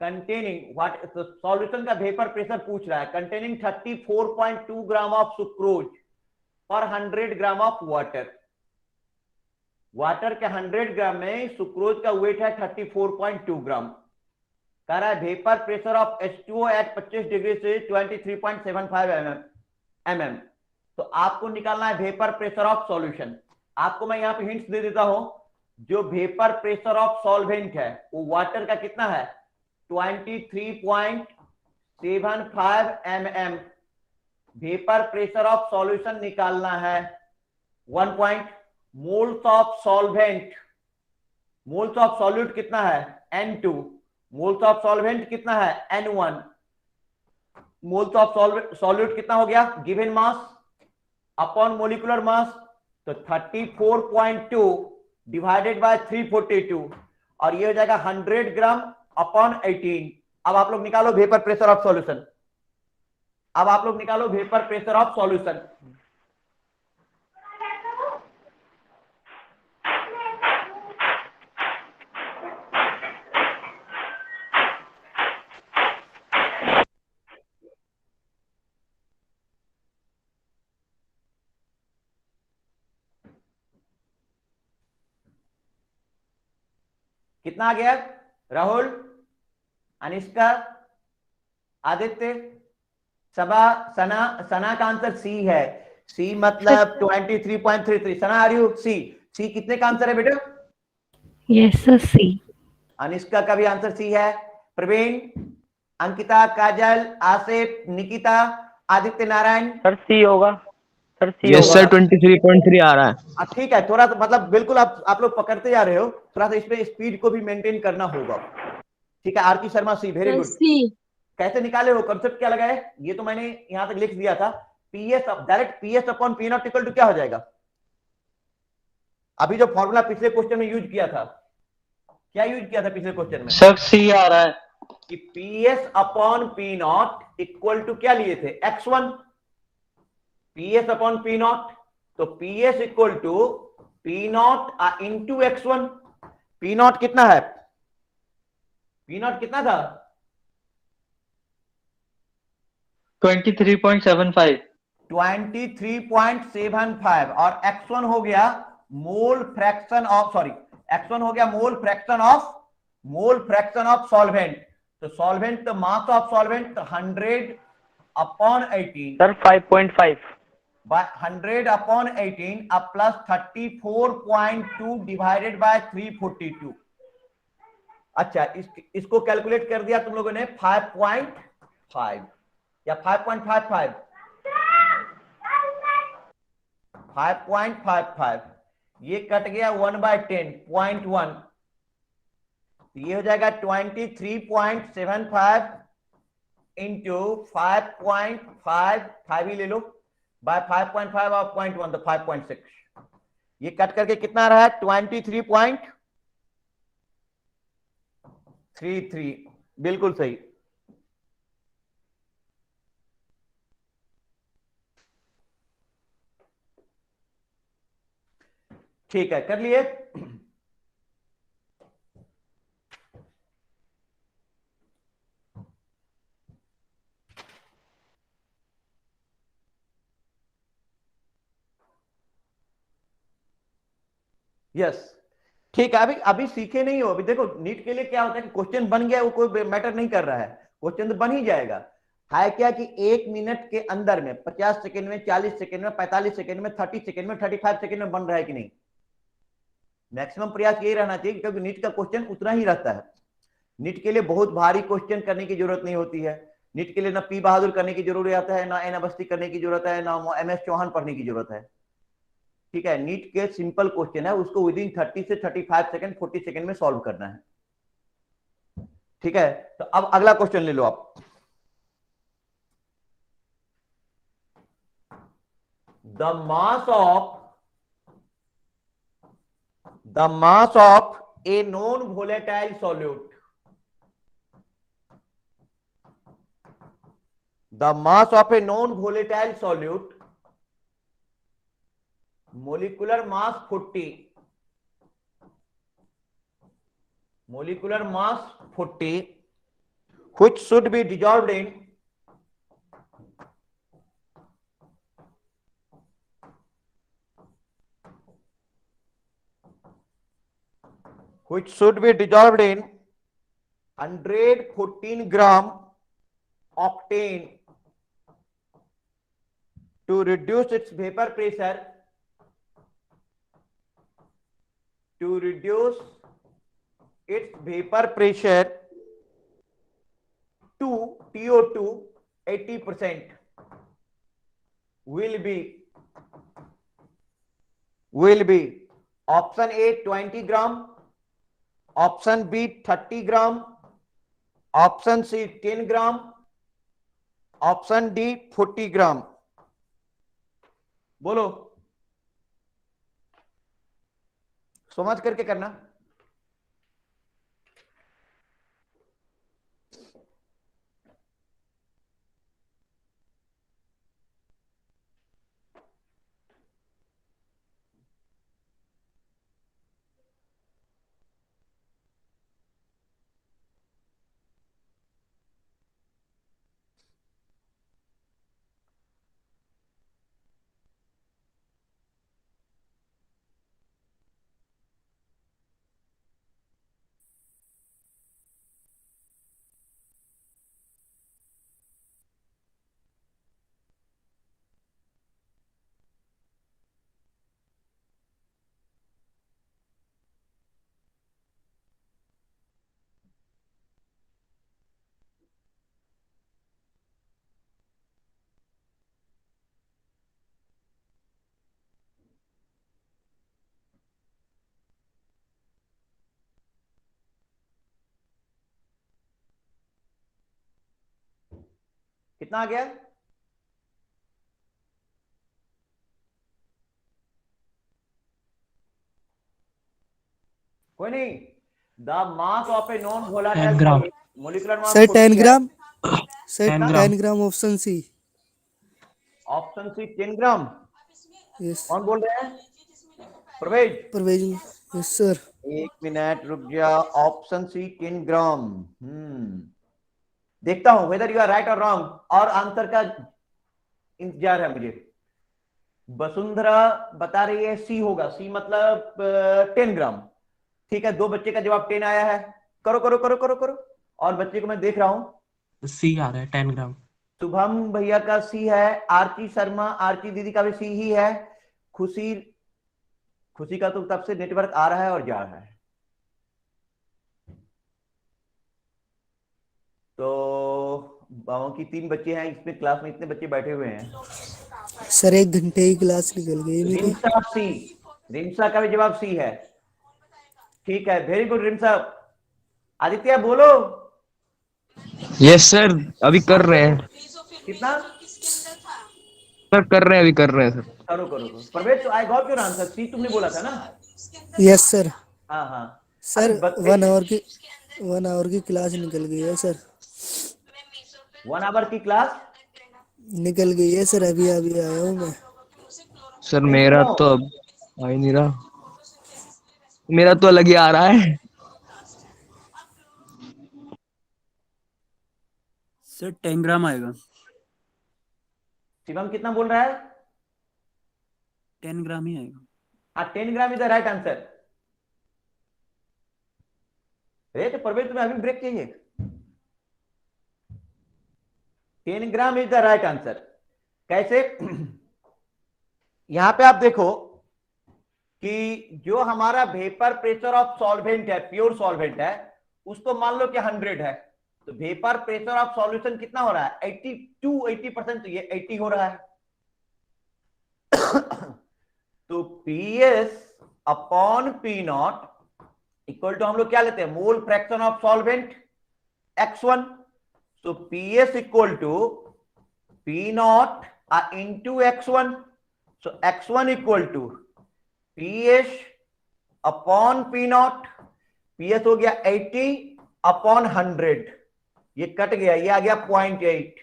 containing, what solution का वेपर प्रेशर पूछ रहा है, कंटेनिंग 34.2 ग्राम ऑफ सुक्रोज पर 100 ग्राम ऑफ वाटर। वाटर के 100 ग्राम में सुक्रोज का वेट है 34.2 ग्राम। कह रहा है vapour pressure of H2O at 25 degree से 23.75 mm। तो आपको निकालना है वेपर प्रेशर ऑफ सॉल्यूशन। आपको मैं यहां पे हिंट्स दे देता हूं, जो वेपर प्रेशर ऑफ सॉल्वेंट है वो वाटर का कितना है 23.75 mm। Vapour pressure of solution निकालना है 1 point. Moles of solvent, moles of solute कितना है N2, मोल्स ऑफ सॉल्वेंट कितना है N1, मोल्स ऑफ सॉल्यूट कितना हो गया given mass upon molecular mass, तो 34.2 डिवाइडेड बाय 342 और ये हो जाएगा 100 ग्राम अपॉन 18। अब आप लोग निकालो वेपर प्रेशर ऑफ सॉल्यूशन। अब आप लोग निकालो वेपर प्रेशर ऑफ सॉल्यूशन। कितना आ गया राहुल, अनिष्का, आदित्य, सबा, सना? सना का आंसर सी है। सी मतलब 23.33। सना आर यू सी? सी कितने का आंसर है बेटा? Yes, sir. C. अनिष्का का भी आंसर सी है। प्रवीण, अंकिता, काजल, आसिफ, निकिता, आदित्य नारायण? सर सी होगा, सर सी यस होगा। सर 23.3 आ रहा है। ठीक है, थोड़ा सा मतलब बिल्कुल आप लोग पकड़ते जा रहे हो, थोड़ा सा इसमें स्पीड को भी मेंटेन करना होगा। ठीक है, आरती शर्मा सी, वेरी गुड। सी। कैसे निकाले हो, कंसेप्ट क्या लगा है? ये तो मैंने यहां तक लिख दिया था। PS direct PS upon P not equal to क्या हो जाएगा? अभी जो फॉर्मूला पिछले क्वेश्चन में यूज किया था, क्या यूज किया था पिछले क्वेश्चन में? सर सी आ रहा है। कि PS upon P not equal to क्या लिए थे? x1। PS upon P not, तो PS equal to P not into x1। P not कितना है? पी नॉट कितना था? 23.75। 23.75 और x1 हो गया mole fraction of, sorry, x1 हो गया मोल फ्रैक्शन ऑफ सॉल्वेंट। तो सॉल्वेंट, तो mass of solvent 100 upon 18 sir 5.5। By 100 upon 18 अब प्लस 34.2 डिवाइडेड बाय 342। अच्छा, इसको कैलकुलेट कर दिया तुम लोगों ने 5.5 या 5.55? 5.55। ये कट गया 1/10 0.1, ये हो जाएगा 23.75 इंटू 5.5 ही ले लो बाय 5.5 और 0.1 तो 5.6। ये कट करके कितना रहा है? 23.33। बिल्कुल सही। ठीक है, कर लिए? यस, ठीक है। अभी सीखे नहीं हो। अभी देखो नीट के लिए क्या होता है कि क्वेश्चन बन गया, वो कोई मैटर नहीं कर रहा है, क्वेश्चन तो बन ही जाएगा। है क्या कि 1 मिनट के अंदर में 50 सेकंड में, 40 सेकंड में, 45 सेकंड में, 30 सेकंड में, 35 सेकंड में बन रहा है कि नहीं? मैक्सिमम प्रयास यही रहना चाहिए, क्योंकि नीट का क्वेश्चन उतना ही रहता है। नीट के लिए बहुत भारी क्वेश्चन करने की जरूरत नहीं होती है। नीट के लिए ना पी बहादुर करने की जरूरत है, ना एन अवस्थी करने की जरूरत है, ना MS चौहान पढ़ने की जरूरत है। ठीक है, नीट के सिंपल क्वेश्चन है, उसको विदिन 30 से 35 सेकंड, 40 सेकंड में सॉल्व करना है। ठीक है, तो अब अगला क्वेश्चन ले लो आप। The mass of a non volatile solute, the mass of a non volatile solute, molecular mass 40, molecular mass 40, which should be dissolved in which should be dissolved in 114 gram octane to reduce its vapor pressure, to reduce its vapor pressure to TO2 80% will be option A 20 gram, option B 30 gram, option C 10 gram, option D 40 gram। बोलो, समझ करके करना। कितना आ गया? कोई नहीं। The mass of a non volatile 10 gram. Solid molecular mass sir 10 40 है। Gram. Sir 10 gram. 10 gram option C. Option C 10 gram. Yes कौन बोल रहे हैं? परवेज। परवेज। Yes sir. एक मिनट रुक जा। Option C 10 gram. देखता हूं वेदर यू आर राइट और रॉन्ग, और आंसर का इंतजार है मुझे। वसुंधरा बता रही है सी होगा, सी मतलब 10 ग्राम। ठीक है, 2 बच्चे का जवाब 10 आया है। करो करो करो करो करो। और बच्चे को मैं देख रहा हूं, सी आ रहा है 10 ग्राम। शुभम भैया का सी है, आरती शर्मा, आरती दीदी का भी सी ही है, खुशी खुशी का तो तब से नेटवर्क आ रहा है और जा रहा है। तो बाबू की 3 बच्चे हैं इसमें, क्लास में इतने बच्चे बैठे हुए हैं। सर 1 घंटे की क्लास निकल गई मेरी। रिम्सा सी, रिम्सा का भी जवाब सी है। ठीक है, वेरी गुड रिम्सा। आदित्य बोलो। यस सर, अभी कर रहे हैं कितना? सर, कर रहे हैं, अभी कर रहे हैं सर। करो करो करो। Parvez, I got your answer, C तुमने बोला था ना? Yes sir. हाँ हाँ। सर अरे 1 आवर की क्लास निकल गई है सर। 1 आवर की क्लास निकल गई है सर, अभी अभी आया हूँ मैं। सर मेरा तो अब आ ही नहीं रहा, मेरा तो अलग ही आ रहा है। सर 10 ग्राम आएगा। शिवम कितना बोल रहा है? 10 ग्राम ही आएगा। हाँ, 10 gram is the right answer. तो परवेज तुम्हें अभी ब्रेक चाहिए? 10 gram is the right answer. कैसे? यहां पे आप देखो कि जो हमारा वेपर प्रेशर ऑफ सॉल्वेंट है, प्योर सॉल्वेंट है, उसको मान लो कि 100 है, तो वेपर प्रेशर ऑफ सॉल्यूशन कितना हो रहा है? 80%। तो ये 80 हो रहा है। तो PS upon P not equal to हम लोग क्या लेते हैं? Mole fraction of solvent X1। तो PS equal to P naught into X1। So X1 equal to PS upon P naught. PS हो गया 80 अपॉन 100, ये कट गया, ये आ गया 0.8।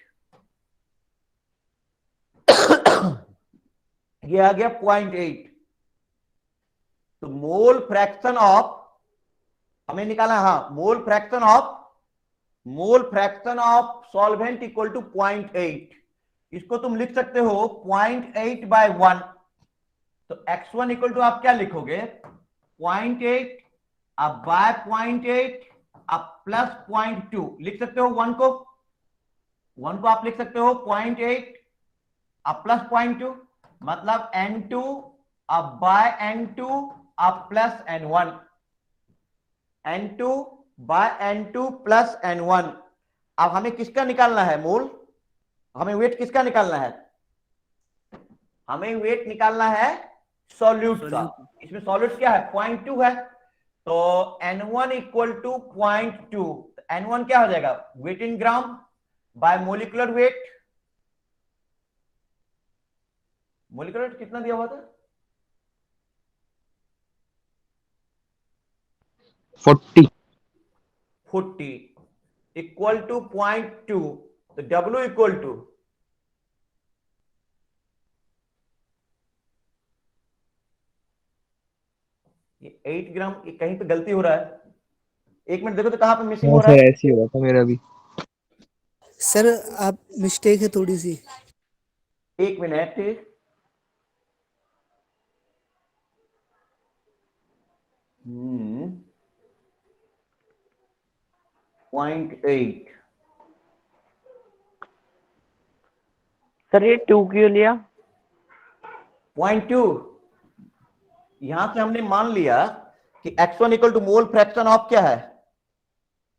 ये आ गया 0.8। तो मोल फ्रैक्शन ऑफ हमें निकाला, हाँ, mole fraction of solvent equal to 0.8। इसको तुम लिख सकते हो 0.8/1। तो X1 इक्वल टू आप क्या लिखोगे? 0.8 अब बाय 0.8 अब प्लस 0.2 लिख सकते हो। 1 को आप लिख सकते हो 0.8 अब प्लस 0.2, मतलब N2 अब बाय N2 अब plus N1। N2 by N2 plus N1। अब हमें किसका निकालना है? मोल। हमें वेट किसका निकालना है? हमें वेट निकालना है सॉल्यूट का। इसमें सॉल्यूट क्या है? 0.2 है। तो N1 इक्वल टू 0.2। N1 क्या हो जाएगा? Weight in gram by molecular weight. Molecular weight कितना दिया हुआ था? 40 इक्वल टू 0.2। तो W इक्वल टू ये 8 ग्राम, ये कहीं पे गलती हो रहा है। 1 मिनट देखो तो कहां पे मिसिंग हो रहा है। ऐसे ही हुआ था मेरा भी। सर आप मिस्टेक है थोड़ी सी। 1 मिनट। हम्म 0.8। सर ये 2 क्यों लिया? 0.2 यहां से हमने मान लिया कि X1 equal to mole fraction of क्या है?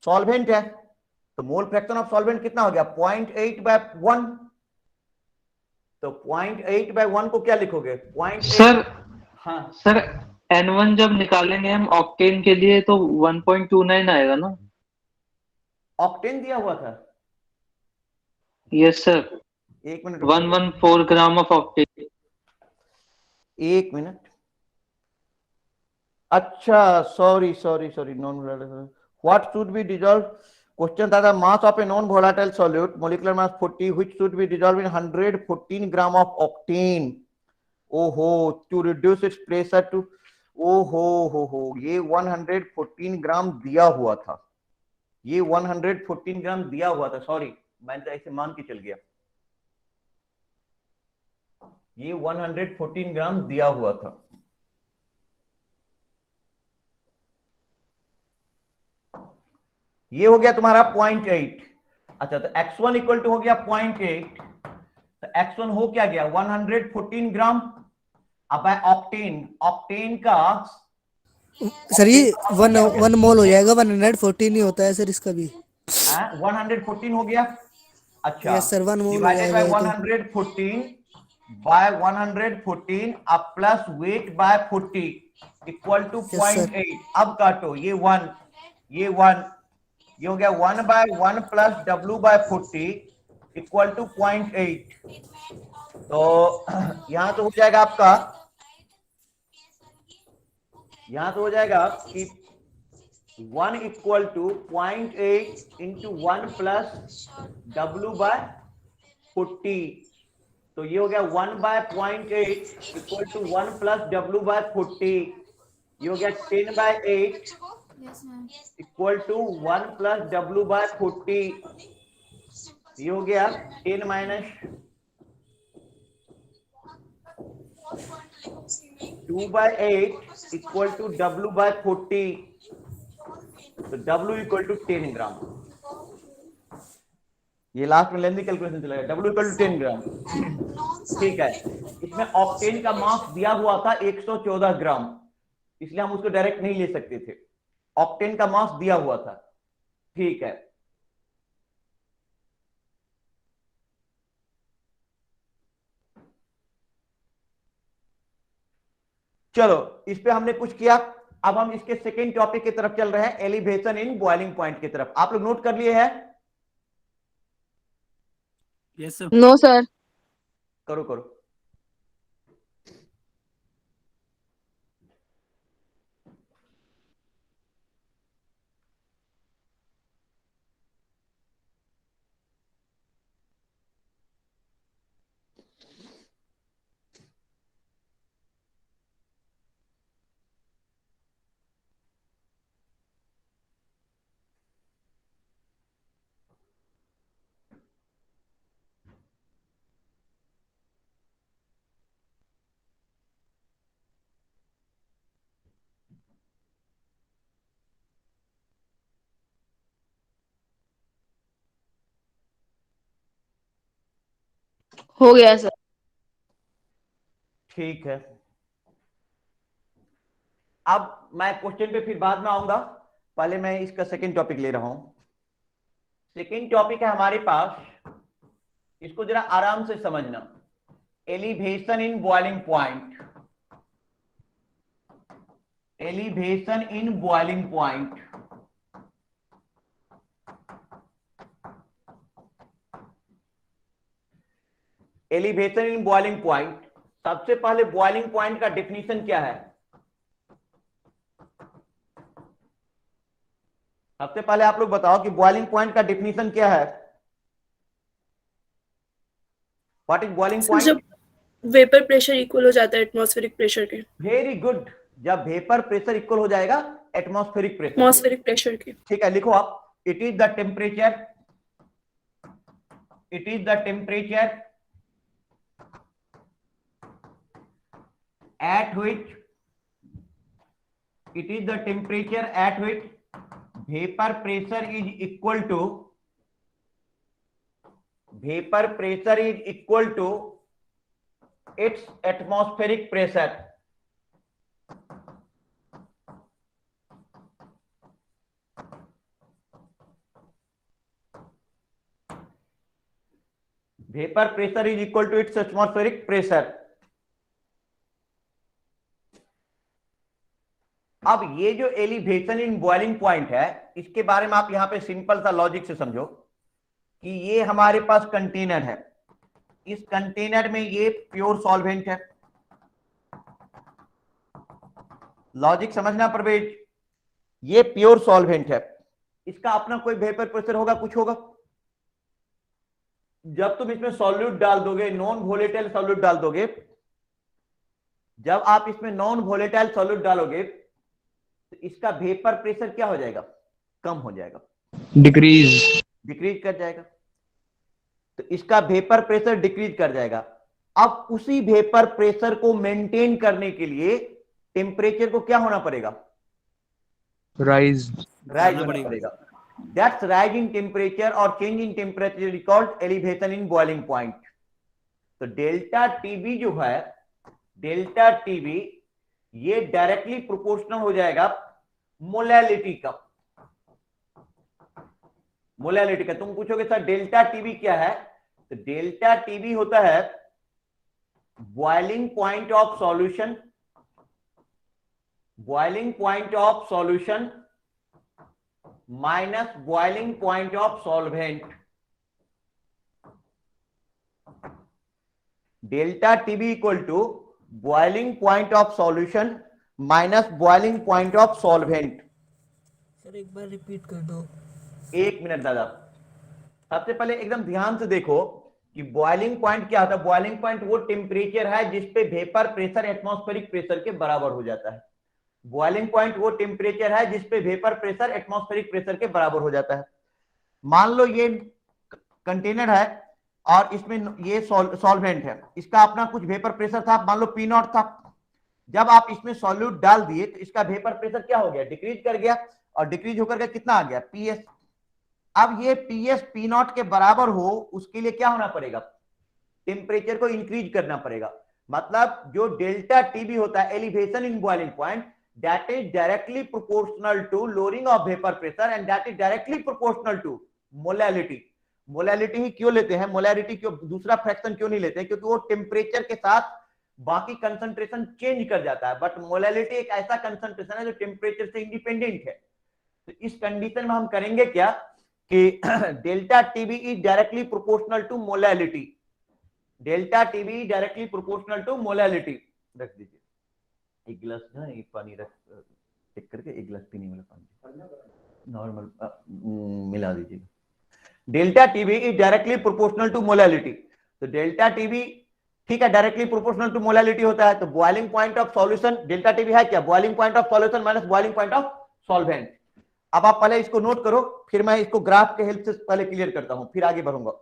सॉल्वेंट है। तो मोल फ्रैक्शन ऑफ सॉल्वेंट कितना हो गया? 0.8/1। तो 0.8/1 को क्या लिखोगे? 0.8। सर हाँ, सर N1 जब निकालेंगे हम ऑक्टेन के लिए तो 1.29 आएगा ना? ऑक्टेन दिया हुआ था। Yes, sir. एक मिनट 114 gram of octane. एक मिनट। अच्छा, sorry sorry sorry, non volatile what should be dissolve. Question था mass of a non volatile solute molecular mass 40 which should be dissolve in 114 gram of octane. ओहो, to reduce its pressure to, ओहो हो, ये 114 ग्राम दिया हुआ था, ये 114 ग्राम दिया हुआ था, सॉरी मैं तो ऐसे मान के चल गया, ये 114 ग्राम दिया हुआ था। ये हो गया तुम्हारा 0.8। अच्छा, तो x1 इक्वल टू हो गया 0.8, तो x1 हो क्या गया 114 ग्राम। अब ऑक्टेन, ऑक्टेन का सर ये 1 मोल हो जाएगा, 114 ही होता है सर इसका भी। 114 हो गया। अच्छा, यस सर, 1 मोल हो डिवाइडेड जाएगा बाय ये तो। 114 बाय 114 अब plus weight by 40 equal to Yes, sir. 0.8। अब काटो, ये 1, ये 1, ये हो गया 1 by 1 plus W by 40 equal to 0.8। तो यहां तो हो जाएगा आपका, यहां तो हो जाएगा कि 1 equal to 0.8 into 1 plus W by 40। तो ये हो गया 1 by 0.8 equal to 1 plus W by 40। ये हो गया 10 by 8 equal to 1 plus W by 40। ये हो गया 10 minus 2 by 8 equal to W by 40। तो W इक्वल टू 10 ग्राम। ये लास्ट में लेंदी कैलकुलेशन चलेगा, W इक्वल टू 10 ग्राम। ठीक है, इसमें ऑक्टेन का मास दिया हुआ था 114 ग्राम, इसलिए हम उसको डायरेक्ट नहीं ले सकते थे, ऑक्टेन का मास दिया हुआ था। ठीक है, चलो इस पे हमने कुछ किया। अब हम इसके सेकेंड टॉपिक की तरफ चल रहे हैं, एलिवेशन इन बॉइलिंग पॉइंट की तरफ। आप लोग नोट कर लिए हैं? Yes sir. No, sir. करो करो। हो गया सर। ठीक है, अब मैं क्वेश्चन पे फिर बाद में आऊंगा, पहले मैं इसका सेकेंड टॉपिक ले रहा हूं। सेकेंड टॉपिक है हमारे पास, इसको जरा आराम से समझना, elevation in boiling point. Elevation in boiling point. Elevation in boiling point, सबसे पहले बॉइलिंग पॉइंट का डेफिनेशन क्या है? सबसे पहले आप लोग बताओ कि बॉइलिंग पॉइंट का डेफिनेशन क्या है? व्हाट इज बॉइलिंग जब पॉइंट? वेपर प्रेशर इक्वल हो जाता है एटमॉस्फेरिक प्रेशर के। वेरी गुड, जब वेपर प्रेशर इक्वल हो जाएगा एटमॉस्फेरिक प्रेशर। एटमॉस्फेरिक प्रेशर के। ठीक है, लिखो आप, it is the temperature, it is the temperature at which, it is the temperature at which vapor pressure is equal to, vapor pressure is equal to its atmospheric pressure। vapor pressure is equal to its atmospheric pressure। अब ये जो elevation in boiling point है, इसके बारे में आप यहां पे सिंपल सा लॉजिक से समझो। कि ये हमारे पास कंटेनर है, इस कंटेनर में ये प्योर सॉल्वेंट है। लॉजिक समझना परवेज, ये प्योर सॉल्वेंट है, इसका अपना कोई वेपर प्रेशर होगा, कुछ होगा। जब तुम इसमें सॉल्यूट डाल दोगे, नॉन वोलेटाइल सॉल्यूट डाल दोगे, जब आप इसमें नॉन वोलेटाइल सॉल्यूट डालोगे तो इसका वेपर प्रेशर क्या हो जाएगा, कम हो जाएगा, डिक्रीज कर जाएगा। तो इसका वेपर प्रेशर डिक्रीज कर जाएगा। अब उसी वेपर प्रेशर को मेंटेन करने के लिए टेम्परेचर को क्या होना पड़ेगा, राइज होना पड़ेगा। That's rise in temperature or change in temperature is called elevation in boiling point. तो डेल्टा टीबी जो है, डेल्टा टीबी ये डायरेक्टली प्रोपोर्शनल हो जाएगा मोलैलिटी का। मोलैलिटी का तुम पूछोगे सर डेल्टा टीबी क्या है, तो डेल्टा टीबी होता है boiling point of solution, boiling point of solution minus boiling point of solvent. Delta TB equal to boiling point of solution minus boiling point of solvent. Sir एक बार repeat कर दो। एक मिनट दादा, सबसे पहले एकदम ध्यान से देखो कि बॉइलिंग पॉइंट क्या होता है। बॉइलिंग पॉइंट वो टेम्परेचर है जिसपे वेपर प्रेशर एटमॉस्फेरिक प्रेशर के बराबर हो जाता है। बॉइलिंग पॉइंट वो टेम्परेचर है जिसपे वेपर प्रेशर एटमॉस्फेरिक प्रेशर के बराबर हो जाता है। मान लो ये कंटेनर है और इसमें ये सॉल्वेंट है, इसका अपना कुछ वेपर प्रेशर था, मान लो P0 था। जब आप इसमें सॉल्यूट डाल दिए तो इसका वेपर प्रेशर क्या हो गया, डिक्रीज कर गया, और डिक्रीज होकर के कितना आ गया, PS। अब ये PS P0 के बराबर हो, उसके लिए क्या होना पड़ेगा, टेम्परेचर को इंक्रीज करना पड़ेगा। मतलब जो डेल्टा टीबी होता है, elevation in boiling point, that is directly proportional to lowering of vapor pressure and that is directly proportional to molality। Molality ही क्यों लेते हैं, मोलैलिटी क्यों, दूसरा फ्रैक्शन क्यों नहीं लेते हैं, क्योंकि वो टेम्परेचर के साथ बाकी कंसंट्रेशन चेंज कर जाता है। बट मोलैलिटी एक ऐसा कंसंट्रेशन है जो टेम्परेचर से इंडिपेंडेंट है। तो इस कंडीशन में हम करेंगे क्या कि delta TB is directly proportional to molality, delta TB directly proportional to molality. रख दीजिए एक गिलास ना, एक पानी रख चेक करके, एक गिलास पीने वाला पानी नॉर्मल मिला दीजिए। Delta TB is directly proportional to molality. तो डेल्टा टीबी ठीक है, डायरेक्टली प्रोपोर्शनल टू मोलैलिटी होता है। तो boiling point of solution, delta TB है क्या, boiling point of solution minus boiling point of solvent. अब आप पहले इसको नोट करो, फिर मैं इसको ग्राफ के हेल्प से पहले क्लियर करता हूं, फिर आगे बढ़ूंगा।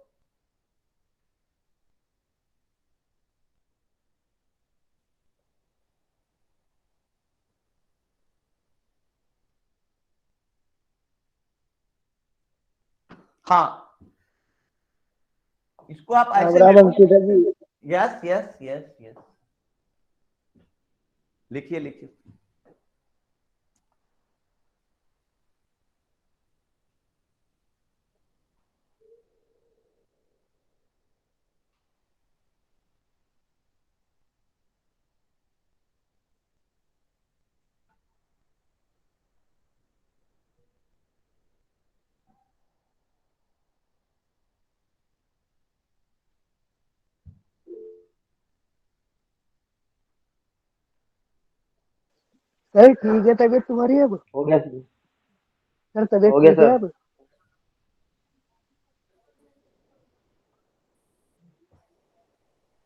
हाँ, इसको आप ऐसे यस यस यस यस लिखिए लिखिए। सर ठीक है, तबीयत तुम्हारी अब? हो गया सर। सर तबीयत हो गया ठीक है सर। अब?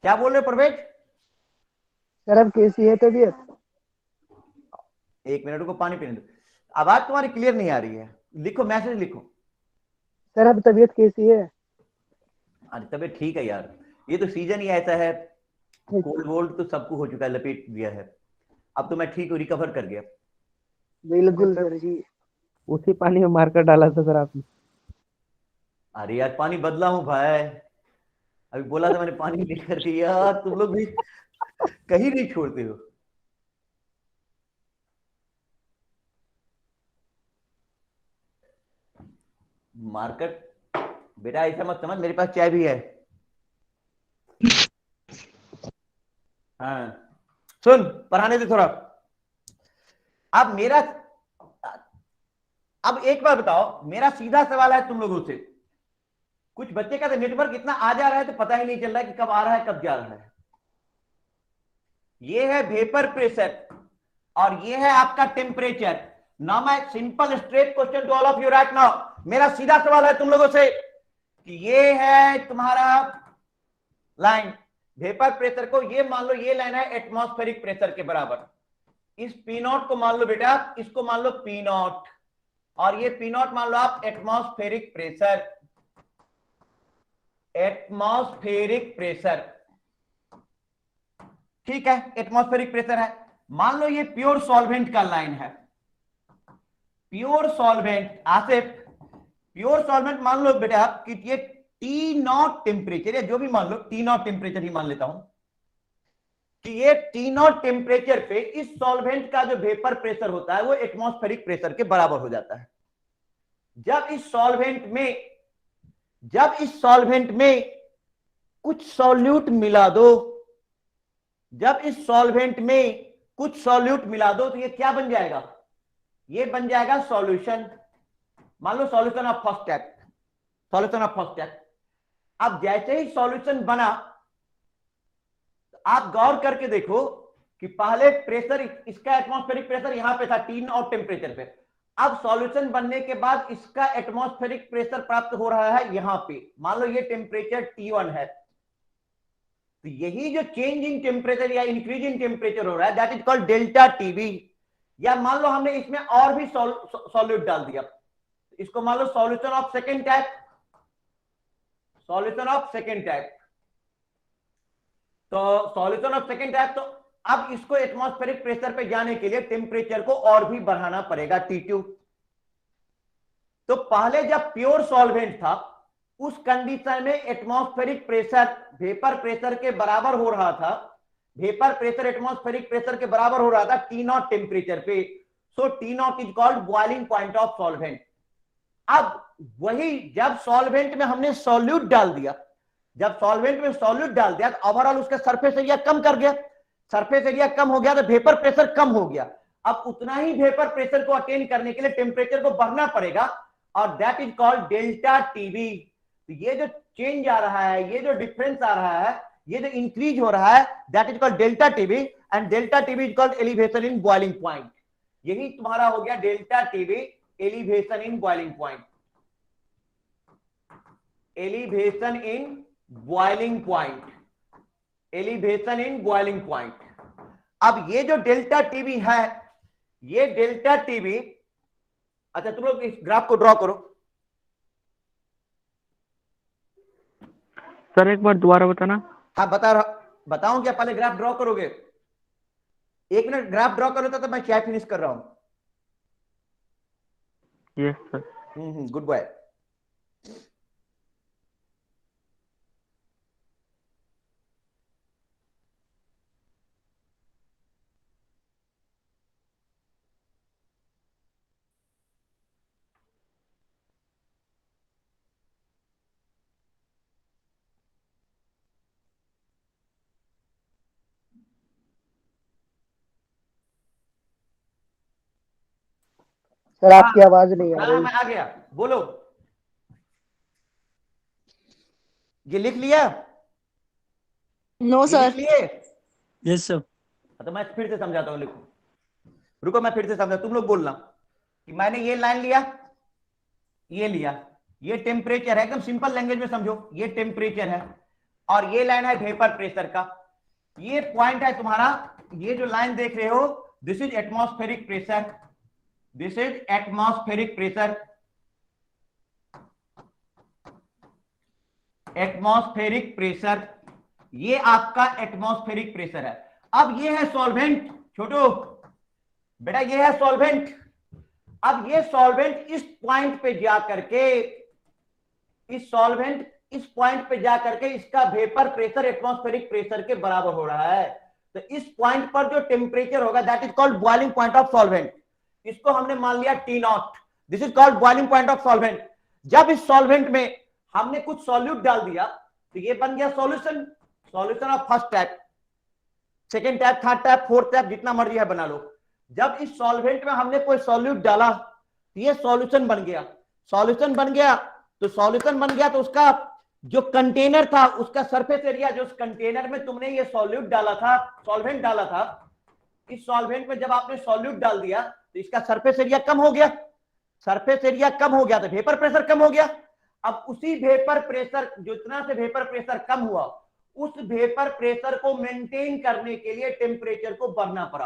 क्या बोल रहे परवेज? सर अब कैसी है तबीयत? एक मिनट को पानी पीने दो, आवाज तुम्हारी क्लियर नहीं आ रही है। लिखो, मैसेज लिखो। सर अब तबीयत कैसी है? अरे तबीयत ठीक है यार, ये तो सीजन ही ऐसा है, कोल्ड वोल्ड तो सबको हो चुका है, लपेट दिया है। अब तो मैं ठीक हूँ, रिकवर कर गया। बिल्कुल सर जी। उसी पानी में मारकर डाला था सर आपने। अरे यार पानी बदला हूँ भाई, अभी बोला था मैंने पानी लेकर के। यार तुम लोग भी कहीं नहीं छोड़ते हो। मार्केट बेटा ऐसा मत समझ, मेरे पास चाय भी है। हाँ सुन, पढ़ाने दे थोड़ा। अब मेरा, अब एक बार बताओ, मेरा सीधा सवाल है तुम लोगों से कुछ बच्चे का तो नेटवर्क इतना आ जा रहा है तो पता ही नहीं चल रहा है कि कब आ रहा है कब जा रहा है। ये है वेपर प्रेशर और ये है आपका temperature. Now my simple straight question to all of you right now, मेरा सीधा सवाल है तुम लोगों से कि ये है तुम्हारा लाइन वेपर प्रेशर को, ये मान लो ये लाइन है एटमॉस्फेरिक प्रेशर के बराबर। इस पी नॉट को मान लो बेटा, इसको मान लो पी नॉट, और ये पी नॉट मान लो आप एटमॉस्फेरिक प्रेशर, एटमॉस्फेरिक प्रेशर, ठीक है, एटमॉस्फेरिक प्रेशर है। मान लो ये प्योर सॉल्वेंट का लाइन है, pure solvent, Asif pure solvent मान लो बेटा कि ये टी नॉट टेम्परेचर, या जो भी मान लो टी नॉट टेम्परेचर ही मान लेता हूं कि ये टी नॉट टेम्परेचर पे इस सॉल्वेंट का जो वेपर प्रेशर होता है वो एटमॉस्फेरिक प्रेशर के बराबर हो जाता है। जब इस सॉल्वेंट में कुछ सॉल्यूट मिला दो, जब इस सॉल्वेंट में कुछ सॉल्यूट मिला दो तो ये क्या बन जाएगा, ये बन जाएगा सॉल्यूशन। मान लो solution of first step, solution of first step. अब जैसे ही सॉल्यूशन बना आप गौर करके देखो कि पहले प्रेशर, इसका एटमॉस्फेरिक प्रेशर यहां पे था टी नॉट टेम्परेचर पे, अब सॉल्यूशन बनने के बाद इसका एटमॉस्फेरिक प्रेशर प्राप्त हो रहा है यहां पे, मान लो ये टेम्परेचर T1 है, तो यही जो चेंज इन टेम्परेचर या इंक्रीज इन टेम्परेचर हो रहा है that is called delta TV. या मान लो हमने इसमें और भी सॉल्यूट डाल दिया, इसको मान लो solution of second type, solution of second type, तो सॉल्यूशन ऑफ सेकेंड टाइप, तो अब इसको एटमॉस्फेरिक प्रेशर पे जाने के लिए टेम्परेचर को और भी बढ़ाना पड़ेगा T2। तो पहले जब प्योर सॉल्वेंट था उस कंडीशन में एटमॉस्फेरिक प्रेशर वेपर प्रेशर के बराबर हो रहा था, वेपर प्रेशर एटमॉस्फेरिक प्रेशर के बराबर हो रहा था T नॉट टेम्परेचर पे, सो T not is called boiling point of solvent. अब वही जब सॉल्वेंट में हमने सॉल्यूट डाल दिया, जब सॉल्वेंट में सॉल्यूट डाल दिया तो ओवरऑल उसका सरफेस एरिया कम कर गया, सरफेस एरिया कम हो गया तो वेपर प्रेशर कम हो गया। अब उतना ही वेपर प्रेशर को अटेन करने के लिए टेम्परेचर को बढ़ना पड़ेगा और that is called delta TV. तो ये जो चेंज आ रहा है, ये जो डिफरेंस आ रहा है, ये जो इंक्रीज हो रहा है that is called delta TV, and delta TV is called elevation in boiling point. यही तुम्हारा हो गया delta TV, elevation in boiling point, elevation in boiling point, elevation in boiling point. अब ये जो डेल्टा टीवी है, ये डेल्टा टीवी, अच्छा तुम लोग इस ग्राफ को ड्रॉ करो। सर एक बार दोबारा बताना। हाँ बताऊं क्या, पहले ग्राफ ड्रॉ करोगे? एक मिनट ग्राफ ड्रॉ करो तो मैं चाय फिनिश कर रहा हूं। Yes sir. Good boy. Sir आपकी आवाज नहीं आ हाँ रही। मैं आ गया, बोलो। ये लिख लिया? No, ये sir. लिख लिए? Yes sir. तो मैं फिर से समझाता हूँ, लिखो, रुको मैं फिर से समझा, तुम लोग बोलना कि मैंने ये लाइन लिया, ये लिया, ये टेम्परेचर है, एकदम सिंपल लैंग्वेज में समझो, ये टेम्परेचर है और ये लाइन है वेपर प्रेशर का, ये पॉइंट है तुम्हारा, ये जो लाइन देख रहे हो this is atmospheric pressure, this is atmospheric pressure, atmospheric pressure, ये आपका एटमॉस्फेरिक प्रेशर है। अब ये है सॉल्वेंट, छोटो बेटा ये है सॉल्वेंट। अब ये सॉल्वेंट इस पॉइंट पे जा करके, इस सॉल्वेंट इस पॉइंट पे जा करके इसका वेपर प्रेशर एटमॉस्फेरिक प्रेशर के बराबर हो रहा है। तो इस पॉइंट पर जो टेम्परेचर होगा that is called boiling point of solvent, इसको हमने मान लिया T not, this is called boiling point of solvent. जब इस सॉल्वेंट में हमने कुछ सॉल्यूट डाल दिया तो ये बन गया solution, solution of first type, second type, third type, fourth type, जितना मर्जी है बना लो। जब इस सॉल्वेंट में हमने कोई सॉल्यूट डाला तो ये सॉल्यूशन बन गया, सॉल्यूशन बन गया तो सॉल्यूशन बन गया, तो उसका जो कंटेनर था उसका सरफेस एरिया, जो उस कंटेनर में तुमने ये सॉल्यूट डाला था, सॉल्वेंट डाला था, इस सॉल्वेंट में जब आपने सॉल्यूट डाल दिया तो इसका सरफेस एरिया कम हो गया, सरफेस एरिया कम हो गया तो वेपर प्रेशर कम हो गया। अब उसी वेपर प्रेशर, जितना से वेपर प्रेशर कम हुआ, उस वेपर प्रेशर को मेंटेन करने के लिए टेम्परेचर को बढ़ना पड़ा।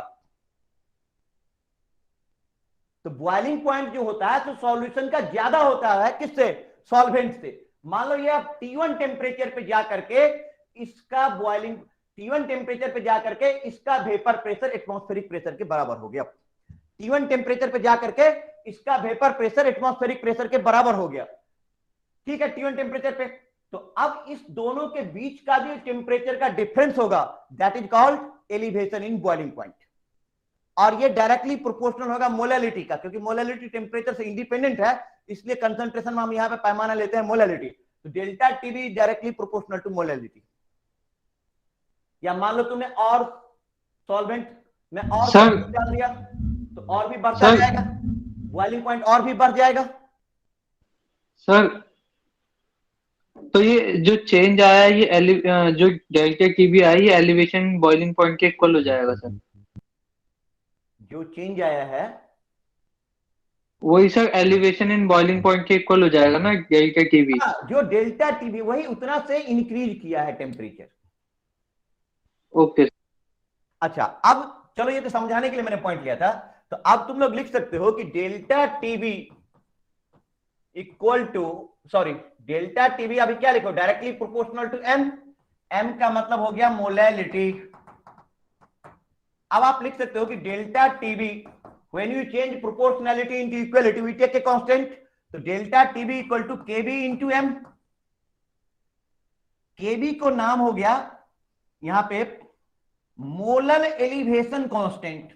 तो बॉइलिंग पॉइंट जो होता है तो सॉल्यूशन का ज्यादा होता है किससे, सॉल्वेंट से। मान लो ये आप T1 टेम्परेचर पे जाकर के इसका बॉइलिंग, T1 टेम्परेचर पे जाकर के इसका वेपर प्रेशर एटमॉस्फेरिक प्रेशर के बराबर हो गया। T1 टेम्परेचर पे जाकर के इसका वेपर प्रेशर एटमॉस्फेरिक प्रेशर के बराबर हो गया, ठीक है, T1 टेम्परेचर पे। तो अब इस दोनों के बीच का जो टेम्परेचर का डिफरेंस होगा, that is called elevation in boiling point. और ये डायरेक्टली प्रोपोर्शनल होगा मोलैलिटी का, क्योंकि मोलैलिटी टेम्परेचर से इंडिपेंडेंट है, इसलिए कंसंट्रेशन में हम यहां पे पैमाना लेते हैं मोलैलिटी। तो delta TB directly proportional to molality. या मान लो तुमने और सॉल्वेंट में और सर डाल दिया तो और भी बढ़ता सर जाएगा, बॉइलिंग पॉइंट और भी बढ़ जाएगा। सर तो ये जो चेंज आया है, ये जो डेल्टा टीबी आया, ये एलिवेशन बॉइलिंग पॉइंट के इक्वल हो जाएगा सर? जो चेंज आया है वही sir, elevation in boiling point के इक्वल हो जाएगा ना डेल्टा टीबी? जो डेल्टा टीवी वही उतना से इंक्रीज किया है टेम्परेचर। ओके। अच्छा, अब चलो ये तो समझाने के लिए मैंने पॉइंट लिया था। तो अब तुम लोग लिख सकते हो कि delta TV equal to, sorry, delta TB अभी क्या लिखो, directly proportional to M. M का मतलब हो गया मोलैलिटी। अब आप लिख सकते हो कि delta TV when you change proportionality into equality we take a constant. तो delta TV equal to KB into M. KB को नाम हो गया यहां पे molal elevation constant,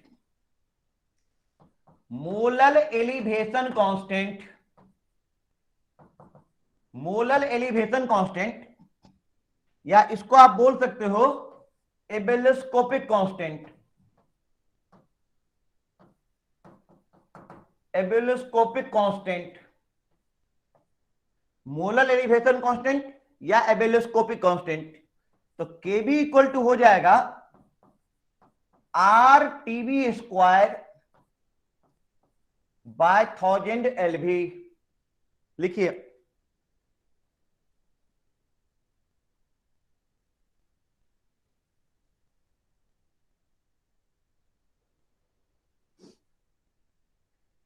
molal elevation constant, molal elevation constant, या इसको आप बोल सकते हो ebullioscopic constant, ebullioscopic constant, molal elevation constant या एबेलोस्कोपिक कांस्टेंट। तो केबी इक्वल टू हो जाएगा R TV square by 1000 LV. लिखिए,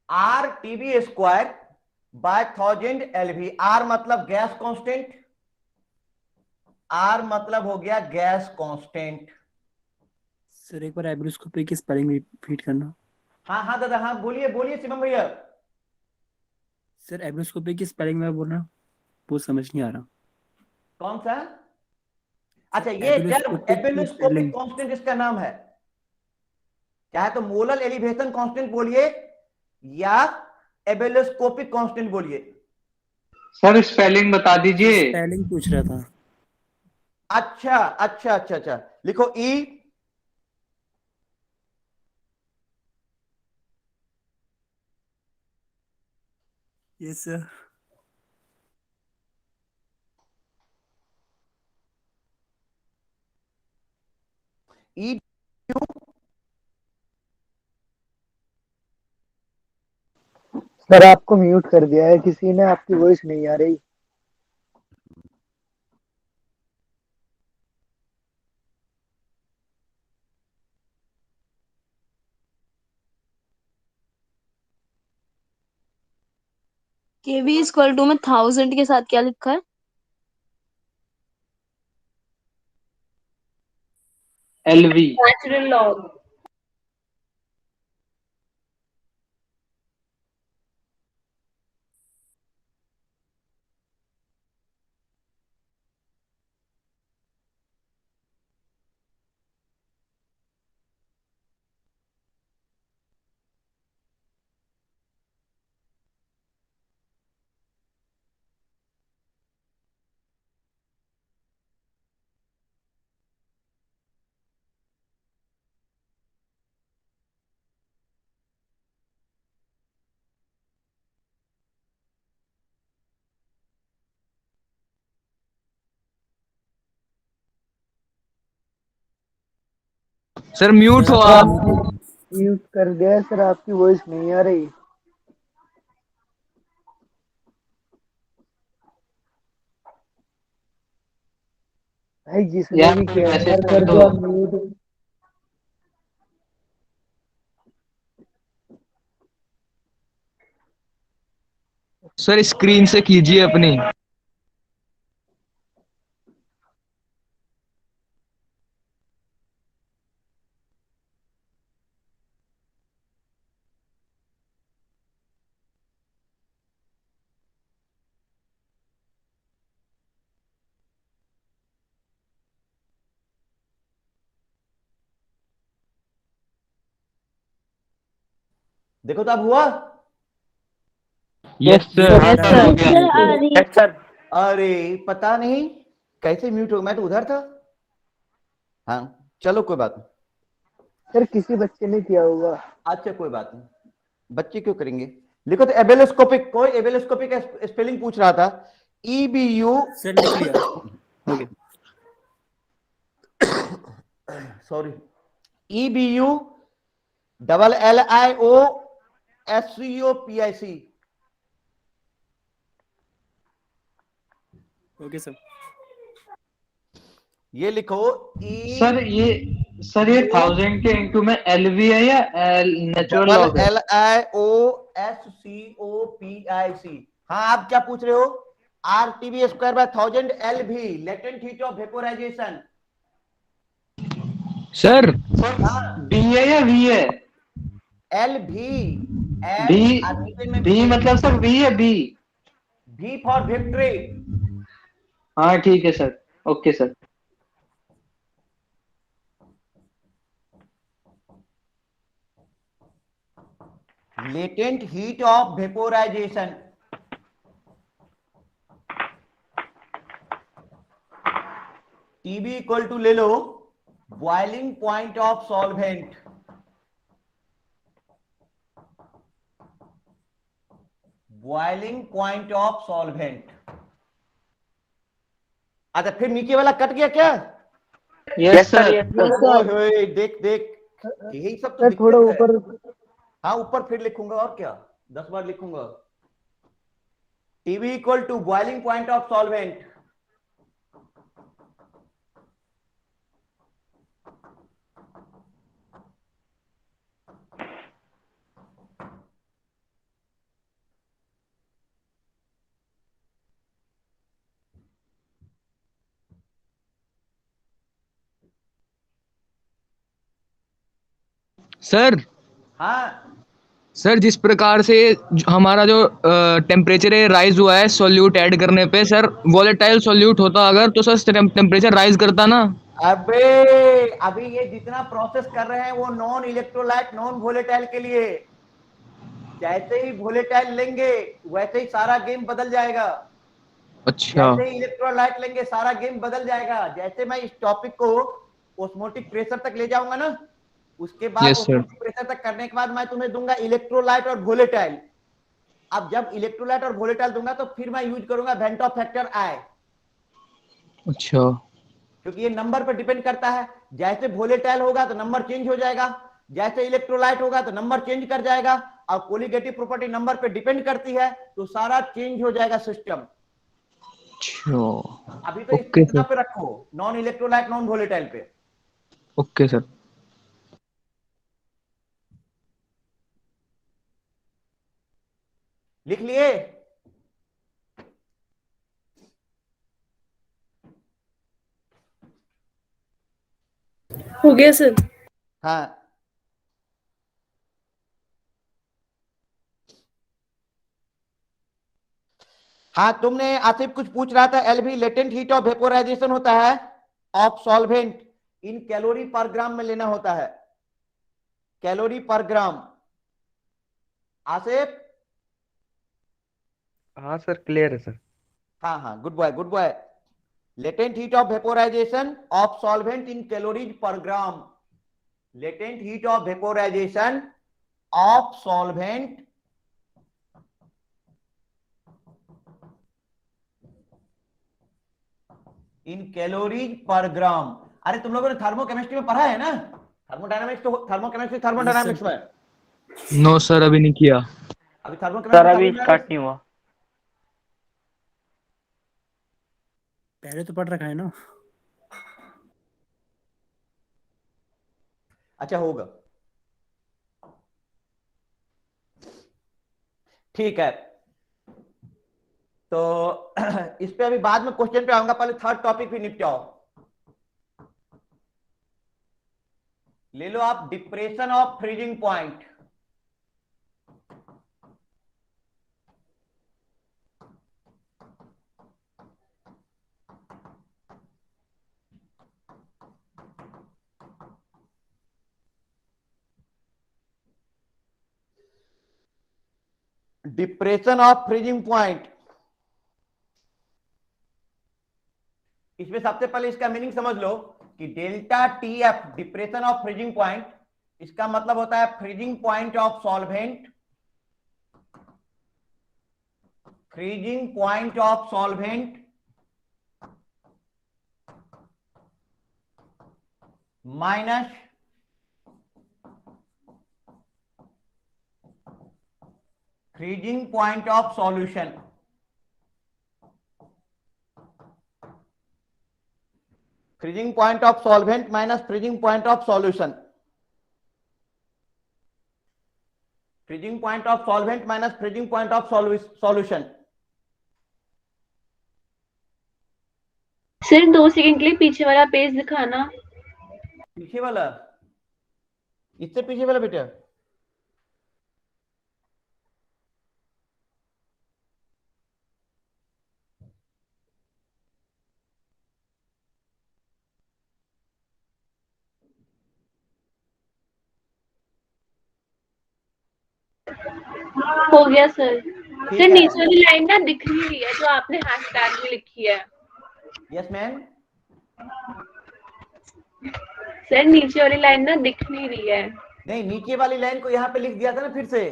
are TV square by 1000 LV. R मतलब गैस कांस्टेंट, आर मतलब हो गया गैस कांस्टेंट। सर एक बार एब्रोस्कोपी की स्पेलिंग रिपीट करना। हाँ हाँ दादा, हाँ बोलिए बोलिए शिवम भैया। सर एब्रोस्कोपी की स्पेलिंग में बोलना, वो समझ नहीं आ रहा। कौन सा? अच्छा, ये टर्म एब्रोस्कोपिक की एबेलोस्कोपिक स्पेलिंग। कांस्टेंट इसका नाम है। चाहे तो मोलल एलिवेशन कांस्टेंट बोलिए या एबेलोस्कोपिक कांस्टेंट बोलिए। सर स्पेलिंग बता दीजिए। स्पेलिंग पूछ रहा था। अच्छा अच्छा अच्छा अच्छा, लिखो ई, यस सर। ई। सर आपको म्यूट कर दिया है किसी ने, आपकी वॉइस नहीं आ रही। केवी इक्वल टू में 1000 के साथ क्या लिखा है? LV. Natural log. Sir mute हो आप। म्यूट कर दिया सर, आपकी वॉइस नहीं आ रही। भाई जिसने यार भी कोई किया मैसेज यार, कर कर दो। दो आप म्यूट। सर स्क्रीन से कीजिए अपनी। देखो तो अब हुआ। Yes sir. Yes, सर हो sir. गया। सर आ रही है। Yes, sir. अरे पता नहीं कैसे म्यूट हो, मैं तो उधर था। हाँ चलो कोई बात नहीं। सर किसी बच्चे ने किया होगा। अच्छा कोई बात नहीं, बच्चे क्यों करेंगे। लिखो तो एबेलोस्कोपिक, कोई एबेलोस्कोपिक का स्पेलिंग पूछ रहा था। EBU। सर लिख लिया। हो गया, sorry. EBU LIOSCOPIC। Okay sir. ये लिखो सर ये सर ये 1000 के इंटू में LV है या नेचुरल लॉग है? LIOSCOPIC। हाँ आप क्या पूछ रहे हो। RTB square by 1000 LV latent heat of vaporisation. Sir B है या V है? LV B में B मतलब सर V है B। V for victory. हाँ ठीक है sir. Okay sir. Latent heat of vaporisation. TB equal to ले लो boiling point of solvent. Boiling point of solvent. अच्छा फिर नीचे वाला कट गया क्या। Yes sir. ओए, देख देख, यही सब तो सर थोड़ा दिक्कत है। ऊपर। हाँ ऊपर फिर लिखूंगा और क्या, 10 बार लिखूंगा। TB equal to boiling point of solvent. Sir हाँ सर जिस प्रकार से हमारा जो टेम्परेचर है राइज हुआ है सॉल्यूट ऐड करने पे, सर वोलेटाइल सॉल्यूट होता अगर तो सर टेम्परेचर राइज करता ना। अबे अभी ये जितना प्रोसेस कर रहे हैं वो नॉन इलेक्ट्रोलाइट नॉन वोलेटाइल के लिए। जैसे ही वोलेटाइल लेंगे वैसे ही सारा गेम बदल जाएगा। अच्छा जैसे ही इलेक्ट्रोलाइट लेंगे सारा गेम बदल जाएगा। जैसे मैं इस टॉपिक को ओस्मोटिक प्रेशर तक ले जाऊंगा ना, उसके बाद यस सर। ओस्मोटिक प्रेशर तक करने के बाद मैं तुम्हें दूंगा इलेक्ट्रोलाइट और वोलेटाइल। अब जब इलेक्ट्रोलाइट और वोलेटाइल दूंगा तो फिर मैं यूज करूंगा वेंटो फैक्टर आई, अच्छा क्योंकि ये नंबर पर डिपेंड करता है। जैसे वोलेटाइल होगा तो नंबर चेंज हो जाएगा, जैसे इलेक्ट्रोलाइट होगा तो नंबर चेंज कर जाएगा। और कोलिगेटिव प्रॉपर्टी नंबर पे डिपेंड करती है, तो सारा चेंज हो जाएगा सिस्टम। अच्छा। अभी तो ओके इतना सर। पे रखो, नॉन इलेक्ट्रोलाइट नॉन वोलेटाइल पे। Okay sir. लिख लिए। हो गया सर। हाँ हाँ तुमने आसिफ कुछ पूछ रहा था। LV latent heat of vaporisation होता है ऑफ सॉल्वेंट इन कैलोरी पर ग्राम में लेना होता है। कैलोरी पर ग्राम। आसिफ हाँ सर क्लियर है सर। हाँ हाँ good boy good boy. Latent heat of vaporisation of solvent in calories per gram. Latent heat of vaporisation of solvent in calories per gram. अरे तुम लोगों ने थर्मोकेमिस्ट्री में पढ़ा है ना। थर्मोडायनामिक्स तो थर्मोकेमिस्ट्री थर्मोडायनामिक्स में नो सर अभी नहीं किया। अभी सर थर्मोकेमिस्ट्री अभी स्टार्ट नहीं हुआ। पहले तो पढ़ रखा है ना। अच्छा होगा, ठीक है। तो इस पे अभी बाद में क्वेश्चन पे आऊंगा, पहले थर्ड टॉपिक भी निपटाओ। ले लो आप depression of freezing point. Depression of freezing point, इसमें सबसे पहले इसका मीनिंग समझ लो कि delta T F depression of freezing point, इसका मतलब होता है freezing point of solvent, freezing point of solvent minus freezing point of solution. Freezing point of solvent minus freezing point of solution. Freezing point of solvent minus freezing point of solution. Sir 2 second के लिए पीछे वाला page दिखाना। पीछे वाला, इससे पीछे वाला बेटा, हो गया सर। ठीक सर है। नीचे वाली लाइन ना दिख नहीं रही है जो आपने हैशटैग में लिखी है। Yes ma'am. सर नीचे वाली लाइन ना दिख नहीं रही है। नहीं, नीचे वाली लाइन को यहाँ पे लिख दिया था ना फिर से।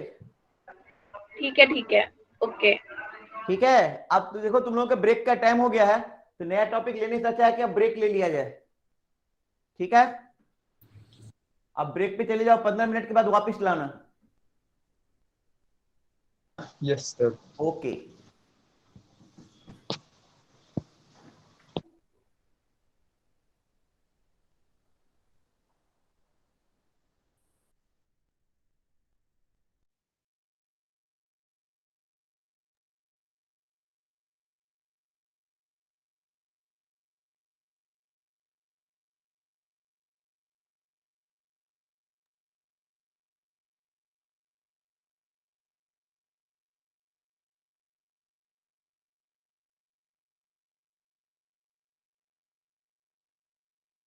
ठीक है ओके। ठीक है, अब तो देखो तुम लोगों का ब्रेक का टाइम हो गया है, तो नया टॉपिक लेने से अच्छा है कि अब ब्रेक ले लिया जाए। ठीक है, अब ब्रेक पे चले जाओ, 15 मिनट के बाद वापस लाना। Yes sir. ओके।